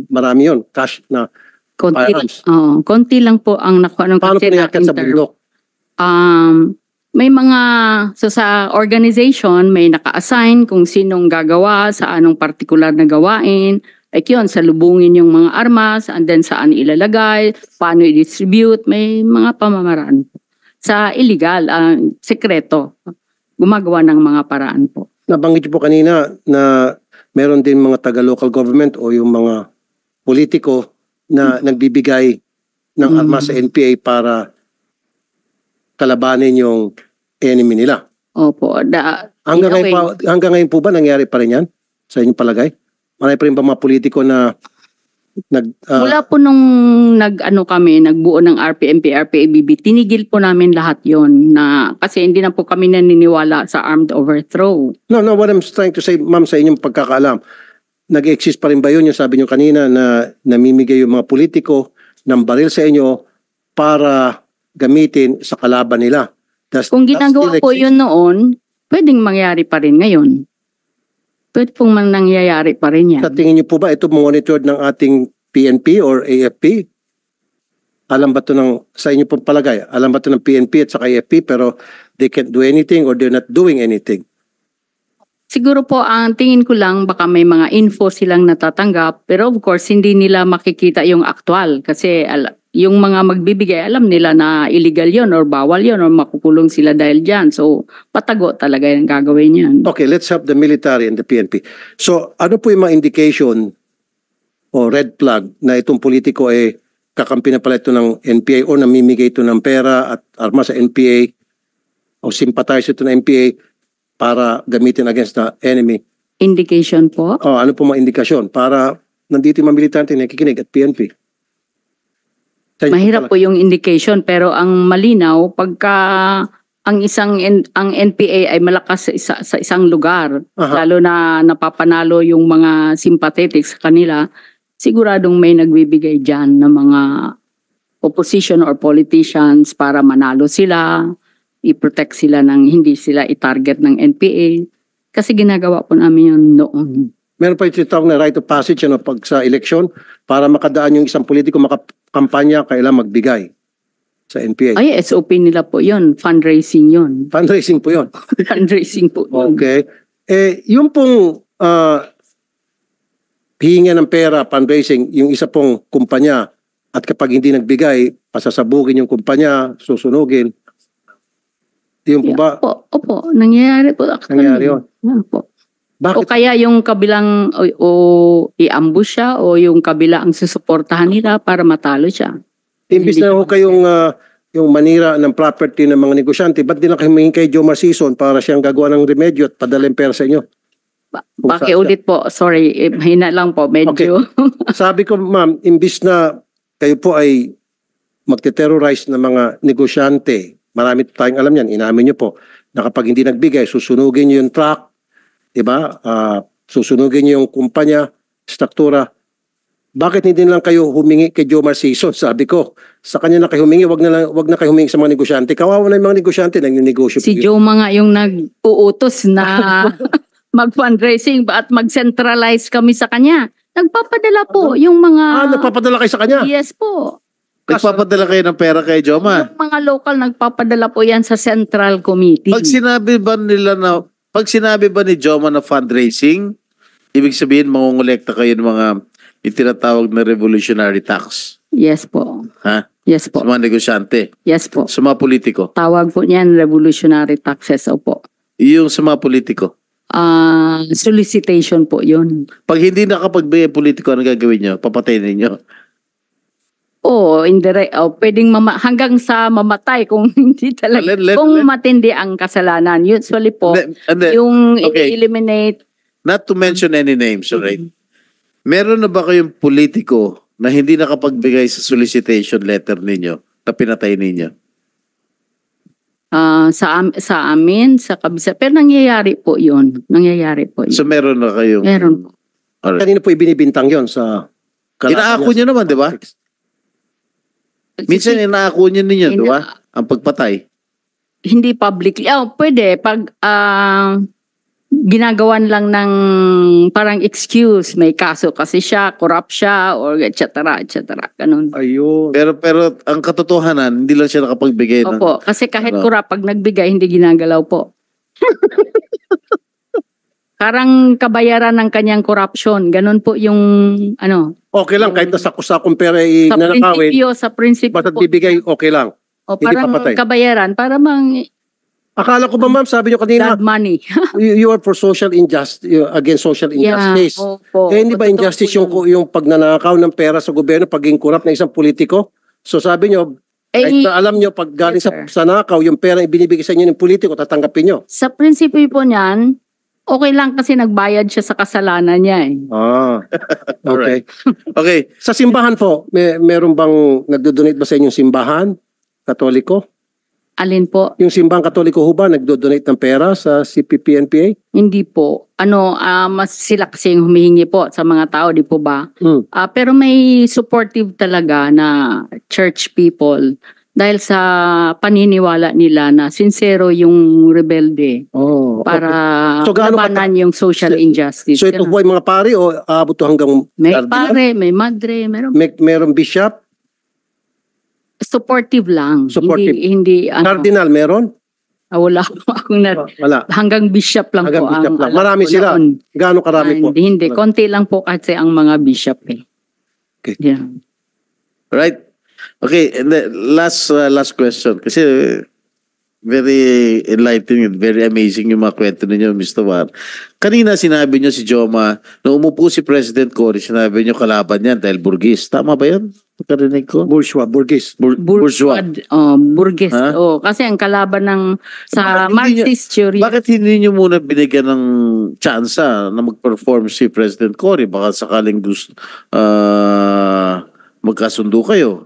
Speaker 1: marami yun, cash na firearms.
Speaker 5: Konti lang po ang nakuha ng
Speaker 1: Paano po niyakyat sa bundok?
Speaker 5: May mga, sa organization, may naka-assign kung sinong gagawa sa anong particular na gawain. Like yun, salubungin yung mga armas, and then saan ilalagay, paano i-distribute, may mga pamamaraan. Sa illegal, sekreto, gumagawa ng mga paraan po.
Speaker 1: Nabanggit po kanina na meron din mga taga-local government o yung mga politiko na nagbibigay ng armas sa NPA para kalabanin yung enemy nila.
Speaker 5: Opo.
Speaker 1: Hanggang ngayon po ba nangyari pa rin yan sa inyong palagay? Marami pa rin ba mga politiko na
Speaker 5: mula po nung nagbuo ng RPMP, RPABB, tinigil po namin lahat yon na kasi hindi na po kami naniniwala sa armed overthrow.
Speaker 1: No, what I'm trying to say, ma'am, sa inyong pagkakaalam, nag-exist pa rin ba yun, yung sabi nyo kanina na namimigay yung mga politiko ng baril sa inyo para gamitin sa kalaban nila?
Speaker 5: Kung ginagawa po yun noon, pwedeng mangyari pa rin ngayon. Pwede pong nangyayari pa rin yan.
Speaker 1: Sa tingin niyo po ba ito monitored ng ating PNP or AFP? Alam ba ito sa inyo pong palagay? Alam ba ito ng PNP at saka AFP pero they can't do anything or they're not doing anything?
Speaker 5: Siguro po ang tingin ko lang baka may mga info silang natatanggap pero of course hindi nila makikita yung actual kasi yung mga magbibigay alam nila na illegal yon or bawal yon or makukulong sila dahil dyan. So patago talaga yung gagawin yan.
Speaker 1: Okay, let's help the military and the PNP. So ano po yung mga indication o red flag na itong politiko ay kakampi na pala ito ng NPA o namimigay ito ng pera at armas sa NPA o sympathize ito ng NPA para gamitin against the enemy?
Speaker 5: Indication po?
Speaker 1: Ano po mga indikasyon para nandito yung mga militante na nakikinig at PNP?
Speaker 5: Mahirap po yung indication pero ang malinaw pagka ang NPA ay malakas sa isang lugar, lalo na napapanalo yung mga sympathetic sa kanila, siguradong may nagbibigay dyan ng mga opposition or politicians para manalo sila, i-protect sila ng hindi sila i-target ng NPA. Kasi ginagawa po namin yun noon.
Speaker 1: Meron pa yung tinatawag na right of passage pag sa eleksyon para makadaan yung isang politiko makampanya, kailangan magbigay sa NPA.
Speaker 5: Ay, SOP nila po yun. Fundraising yun.
Speaker 1: Fundraising po yun.
Speaker 5: Fundraising po yun.
Speaker 1: Okay. Yung pong hihinga ng pera, fundraising, yung isa pong kumpanya at kapag hindi nagbigay, pasasabugin yung kumpanya, susunugin. Yung po ba?
Speaker 5: Opo. Nangyayari po.
Speaker 1: Nangyayari yun.
Speaker 5: Yan po.
Speaker 1: Bakit?
Speaker 5: O kaya yung kabilang o i-ambush siya o yung kabila ang susuportahan nila para matalo siya.
Speaker 1: Imbis na ho kayong yung manira ng property ng mga negosyante, ba't di lang kayo humingi kay Jomar Sison para siyang gagawa ng remedyo at padala yung pera sa inyo?
Speaker 5: Pakiulit po. Sorry, mahina lang po. Medyo.
Speaker 1: Okay. Sabi ko, ma'am, imbis na kayo po ay magte-terrorize ng mga negosyante, marami tayong alam yan, inamin nyo po, na kapag hindi nagbigay, susunugin nyo yung truck, diba? Susunugin niyo yung kumpanya, struktura. Bakit hindi lang kayo humingi kay Jomar Sison? Sabi ko, sa kanya na kayo humingi, wag na kayo humingi sa mga negosyante. Kawawa na yung mga negosyante, nagninegosyo.
Speaker 5: Si Joma nga yung nag-uutos na mag-fundraising at mag-centralize kami sa kanya. Nagpapadala po yung mga...
Speaker 1: Nagpapadala kayo sa kanya?
Speaker 5: Yes po.
Speaker 3: Nagpapadala kayo ng pera kay Joma.
Speaker 5: Yung mga local nagpapadala po yan sa Central Committee.
Speaker 3: Pag sinabi ba ni Joma na fundraising, ibig sabihin mangungulekta kayo ng mga itinatawag na revolutionary tax.
Speaker 5: Yes po.
Speaker 3: Ha?
Speaker 5: Yes po.
Speaker 3: Sa mga negosyante.
Speaker 5: Yes po.
Speaker 3: Sa mga politiko.
Speaker 5: Tawag po niyan revolutionary taxes. Opo.
Speaker 3: Yung sa mga politiko.
Speaker 5: Solicitation po yun.
Speaker 3: Pag hindi nakapagbigay politiko, ano gagawin nyo? Papatayin ninyo.
Speaker 5: Oo, indirect. Pwedeng hanggang sa mamatay kung hindi talaga. Kung matindi ang kasalanan. Usually po,
Speaker 3: And then,
Speaker 5: yung
Speaker 3: okay.
Speaker 5: eliminate.
Speaker 3: Not to mention any names, right? Meron na ba kayong politiko na hindi nakapagbigay sa solicitation letter ninyo na pinatay ninyo?
Speaker 5: Sa amin, sa kabisa. Pero nangyayari po yun.
Speaker 3: So meron na kayong...
Speaker 5: Meron po.
Speaker 3: Alright.
Speaker 1: Kanina po ibinibintang yon sa...
Speaker 3: Inaako nyo naman, di ba? Minsan inaako nyo ninyo, di ba? Ang pagpatay.
Speaker 5: Hindi publicly. Pwede. Pag ginagawan lang ng parang excuse, may kaso kasi siya, corrupt siya, or etc. Ganun.
Speaker 1: Ayun.
Speaker 3: Pero ang katotohanan, hindi lang siya nakapagbigay ng...
Speaker 5: Opo, kasi kahit
Speaker 3: ano?
Speaker 5: corrupt, pag nagbigay, hindi ginagalaw po. Parang kabayaran ng kanyang corruption. Ganun po yung ano.
Speaker 1: Okay lang, kahit nasa kusakong pera
Speaker 5: Sa prinsipyo
Speaker 1: basta't
Speaker 5: po.
Speaker 1: bigay, okay lang.
Speaker 5: O
Speaker 1: Hindi
Speaker 5: parang
Speaker 1: papatay.
Speaker 5: kabayaran, para
Speaker 1: Akala ko ba ma'am, sabi niyo kanina,
Speaker 5: blood money.
Speaker 1: you are for social injustice, against social injustice.
Speaker 5: Opo.
Speaker 1: Hindi ba
Speaker 5: Totoo
Speaker 1: injustice
Speaker 5: po yun.
Speaker 1: yung pagnanakaw ng pera sa gobyerno, pagiging corrupt na isang politiko? So sabi niyo, kahit na alam niyo, pag galing
Speaker 5: Yes, sir.
Speaker 1: sa nakaw, yung pera ibinibigay sa inyo ng politiko, tatanggapin niyo.
Speaker 5: Sa prinsipyo po niyan, okay lang kasi nagbayad siya sa kasalanan niya eh.
Speaker 1: Okay.
Speaker 3: Okay.
Speaker 1: Sa simbahan po, meron bang nagdo-donate ba sa inyong simbahan? Katoliko?
Speaker 5: Alin po?
Speaker 1: Yung simbahang katoliko ho ba nagdo-donate ng pera sa CPP-NPA?
Speaker 5: Hindi po. Mas sila kasi yung humihingi po sa mga tao, di po ba? Pero may supportive talaga na church people dahil sa paniniwala nila na sincero yung rebelde para
Speaker 1: So, gaano
Speaker 5: labanan yung social injustice.
Speaker 1: So ito
Speaker 5: Ganun.
Speaker 1: po ay mga pari o aabot to hanggang
Speaker 5: May
Speaker 1: cardinal?
Speaker 5: pare, may madre,
Speaker 1: Meron bishop?
Speaker 5: supportive lang.
Speaker 1: Supportive.
Speaker 5: Hindi
Speaker 1: Cardinal meron?
Speaker 5: wala akong
Speaker 1: Wala.
Speaker 5: hanggang bishop lang
Speaker 1: Hanggang
Speaker 5: po
Speaker 1: bishop
Speaker 5: ang
Speaker 1: lang.
Speaker 5: alam
Speaker 1: Marami
Speaker 5: ko
Speaker 1: sila.
Speaker 5: noon.
Speaker 1: Gaano karami po?
Speaker 5: Hindi, konti lang po kasi ang mga bishop eh.
Speaker 1: Okay.
Speaker 5: Yeah.
Speaker 3: Right? Okay, and the last question. Kasi very enlightening and very amazing yung mga kwento ninyo, Mr. War. Kanina sinabi nyo si Joma, nung umupo si President Cory, sinabi nyo kalaban yan dahil burgis. Tama ba yun? Pagkarinig ko?
Speaker 1: Bourgeois, Burgess.
Speaker 3: Bourgeois.
Speaker 5: Burgess.
Speaker 3: Ha?
Speaker 5: Kasi ang kalaban ng sa
Speaker 3: Bakit hindi
Speaker 5: Marxist theory.
Speaker 3: Bakit hindi nyo muna binigyan ng tsansa na mag-perform si President Cory? Baka sakaling gusto magkasundo kayo.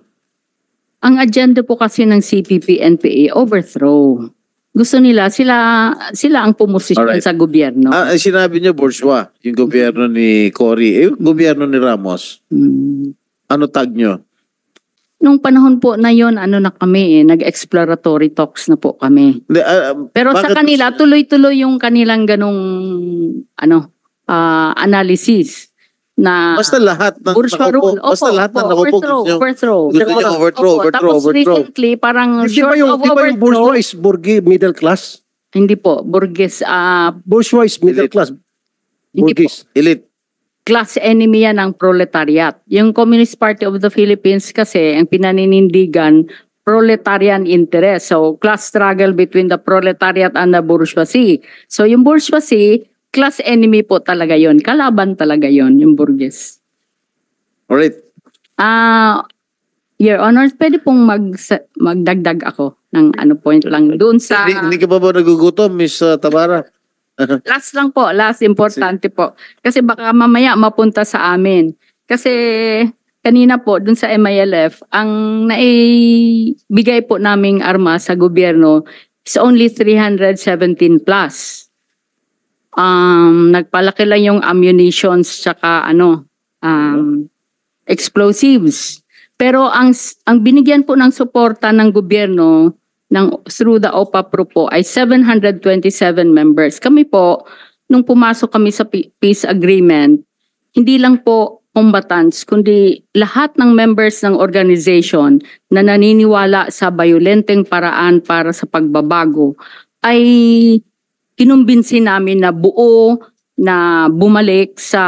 Speaker 5: Ang agenda po kasi ng CPP-NPA, overthrow. Gusto nila, sila ang pumusisyon
Speaker 3: Alright.
Speaker 5: sa gobyerno.
Speaker 3: Sinabi nyo bourgeois, yung gobyerno ni Cory. Yung gobyerno ni Ramos. Ano tag nyo?
Speaker 5: Nung panahon po na yon, na kami nag-exploratory talks na po kami.
Speaker 3: Hindi,
Speaker 5: Pero sa
Speaker 3: bakit-
Speaker 5: kanila, tuloy-tuloy yung kanilang ganong analysis na
Speaker 3: Basta lahat ng
Speaker 5: bourgeois
Speaker 3: nakupo.
Speaker 5: rule.
Speaker 3: Basta lahat ng nakupo.
Speaker 5: Overthrow.
Speaker 3: Gusto nyo overthrow.
Speaker 5: Tapos recently, parang
Speaker 1: Di
Speaker 5: short
Speaker 1: ba yung,
Speaker 5: of
Speaker 1: di ba yung
Speaker 5: overthrow.
Speaker 1: bourgeois is middle class?
Speaker 5: Hindi po, Burgess,
Speaker 1: Bourgeois is middle
Speaker 3: Elite.
Speaker 1: class.
Speaker 5: Hindi po.
Speaker 1: Burgess.
Speaker 3: Elite.
Speaker 5: Class enemy yan ng proletariat. Yung Communist Party of the Philippines kasi, ang pinaninindigan, proletarian interest. So, class struggle between the proletariat and the bourgeoisie. So, yung bourgeoisie, class enemy po talaga yon. Kalaban talaga yon yung Burgess.
Speaker 3: Alright.
Speaker 5: Your Honor, pwede pong magdagdag ako ng point lang doon sa...
Speaker 3: Hindi ka ba nagugutom, Miss Tabara?
Speaker 5: Last lang po, last importante po. Kasi baka mamaya mapunta sa amin. Kasi kanina po dun sa MILF, ang naibigay po naming armas sa gobyerno is only 317 plus. Nagpalaki lang yung ammunitions tsaka explosives. Pero ang binigyan po ng suporta ng gobyerno through the OPA Pro po ay 727 members. Kami po, nung pumasok kami sa peace agreement, hindi lang po combatants, kundi lahat ng members ng organization na naniniwala sa bayolenteng paraan para sa pagbabago ay kinumbinsi namin na buo na bumalik sa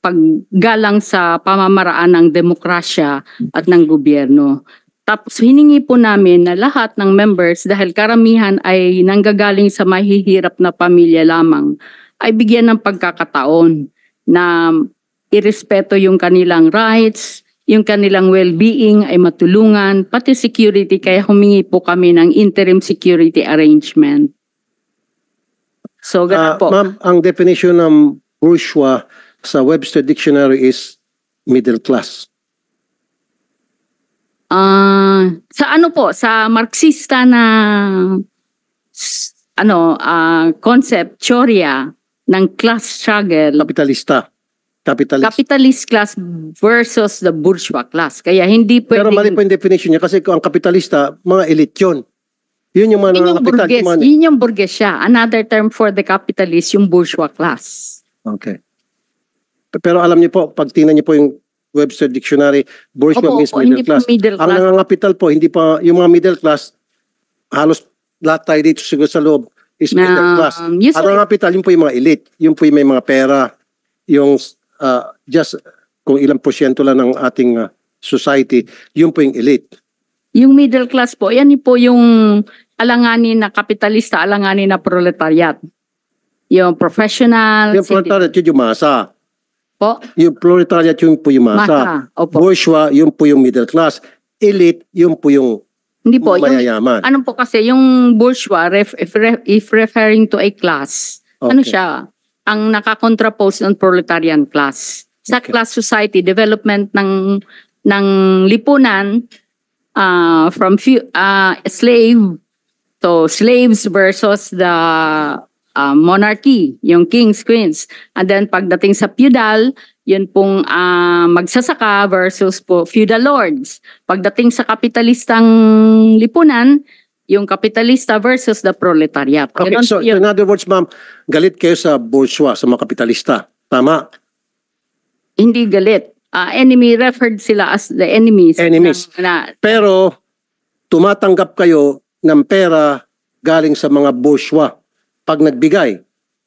Speaker 5: paggalang sa pamamaraan ng demokrasya at ng gobyerno. Tapos hiningi po namin na lahat ng members, dahil karamihan ay nanggagaling sa mahihirap na pamilya lamang, ay bigyan ng pagkakataon na irespeto yung kanilang rights, yung kanilang well-being ay matulungan, pati security, kaya humingi po kami ng interim security arrangement. So, ganun po.
Speaker 1: Ma'am, ang definition ng bourgeois sa Webster Dictionary is middle class.
Speaker 5: Sa ano po, sa Marxista na concept, teorya ng class struggle,
Speaker 1: Kapitalista.
Speaker 5: capitalist class versus the bourgeois class. Kaya hindi
Speaker 1: Pero mali
Speaker 5: pwedeng...
Speaker 1: po yung definition niya kasi kung ang kapitalista, mga elite yun. Yun yung mga
Speaker 5: Yun yung
Speaker 1: nangangapital.
Speaker 5: burges, yun yung burgesya. Another term for the capitalist, yung bourgeois class.
Speaker 1: Okay. Pero alam niyo po, pag tingnan niyo po yung Webster Dictionary, bourgeois
Speaker 5: Opo,
Speaker 1: means
Speaker 5: opo,
Speaker 1: middle
Speaker 5: hindi po
Speaker 1: class.
Speaker 5: middle
Speaker 1: Ang
Speaker 5: class.
Speaker 1: nangangapital po, hindi pa, yung mga middle class, halos lahat tayo dito siguro sa loob, is middle class.
Speaker 5: Yes,
Speaker 1: Ang
Speaker 5: sir.
Speaker 1: nangangapital, yun po yung mga elite. Yun po yung may mga pera. Yung just kung ilang porsyento lang ng ating society, yun po yung elite.
Speaker 5: Yung middle class po, yan po yung alanganin na kapitalista, alanganin na proletariat. Yung professional,
Speaker 1: Yung proletariat, yun yung masa.
Speaker 5: po,
Speaker 1: Yung proletariat, yun po yung masa.
Speaker 5: masa. Opo.
Speaker 1: Bourgeois, yun po yung middle class. Elite, yun po yung
Speaker 5: Hindi po, yung,
Speaker 1: mayayaman.
Speaker 5: ano po kasi, yung bourgeois, if referring to a class, ano
Speaker 1: Okay.
Speaker 5: siya, ang nakakontrapose ng proletarian class. Sa
Speaker 1: Okay.
Speaker 5: class society, development ng lipunan from slave, so slaves versus the monarchy, yung kings, queens. And then pagdating sa feudal, yun pong magsasaka versus po feudal lords. Pagdating sa kapitalistang lipunan, yung kapitalista versus the proletariat.
Speaker 1: Okay,
Speaker 5: Ganon
Speaker 1: so
Speaker 5: po yun.
Speaker 1: in other words, ma'am, galit kayo sa bourgeois, sa mga kapitalista. Tama?
Speaker 5: Hindi galit. Enemy, referred sila as the enemies.
Speaker 1: Enemies. Pero tumatanggap kayo ng pera galing sa mga bourgeois. Pag nagbigay,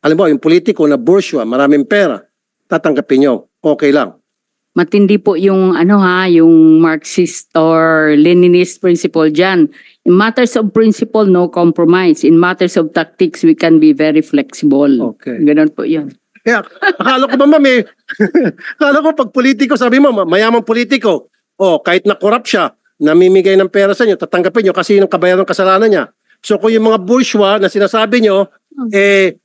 Speaker 1: alam mo, yung politiko na bourgeois, maraming pera, tatanggapin nyo. Okay lang.
Speaker 5: Matindi po yung yung Marxist or Leninist principle dyan. In matters of principle, no compromise. In matters of tactics, we can be very flexible.
Speaker 1: Okay.
Speaker 5: Ganon po yun.
Speaker 1: Kaya, akala ko ba, ma'am, akala ko pag politiko, sabi mo, mayamang politiko, kahit na corrupt siya, namimigay ng pera sa inyo, tatanggapin nyo kasi yung kabayaran ng kasalanan niya. So kung yung mga bourgeois na sinasabi nyo,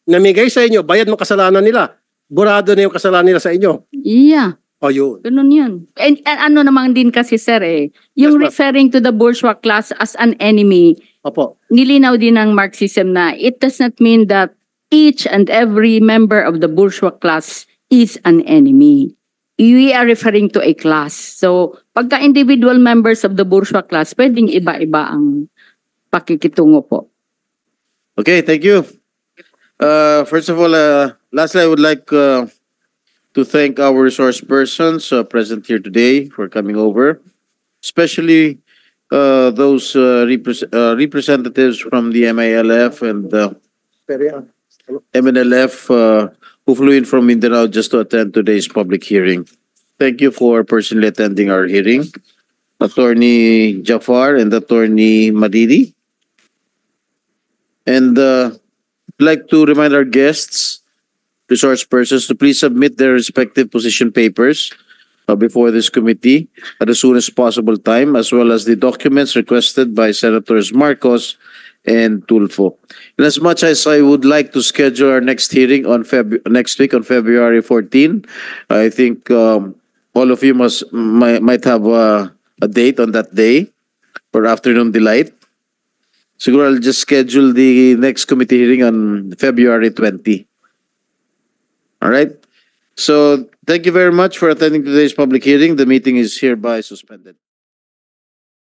Speaker 1: namigay sa inyo, bayad ng kasalanan nila. Burado na yung kasalanan nila sa inyo.
Speaker 5: Yeah.
Speaker 1: O yun.
Speaker 5: Ganun yun. And ano naman din kasi sir yung
Speaker 1: Yes, ma'am.
Speaker 5: referring to the bourgeois class as an enemy,
Speaker 1: Opo.
Speaker 5: nilinaw din ng Marxism na it does not mean that each and every member of the bourgeois class is an enemy. We are referring to a class. So, pagka individual members of the bourgeois class, pwedeng iba-iba ang pakikitungo po.
Speaker 3: Okay, thank you. First of all, lastly, I would like to thank our resource persons present here today for coming over, especially those representatives from the MILF and MNLF who flew in from Mindanao just to attend today's public hearing. Thank you for personally attending our hearing. Attorney Jafar and Attorney Madidi. And I'd like to remind our guests, resource persons, to please submit their respective position papers before this committee at as soon as possible time, as well as the documents requested by Senators Marcos and Tulfo. And as much as I would like to schedule our next hearing on next week on February 14, I think all of you might have a date on that day for afternoon delight. Siguro I'll just schedule the next committee hearing on February 20. All right? So, thank you very much for attending today's public hearing. The meeting is hereby suspended.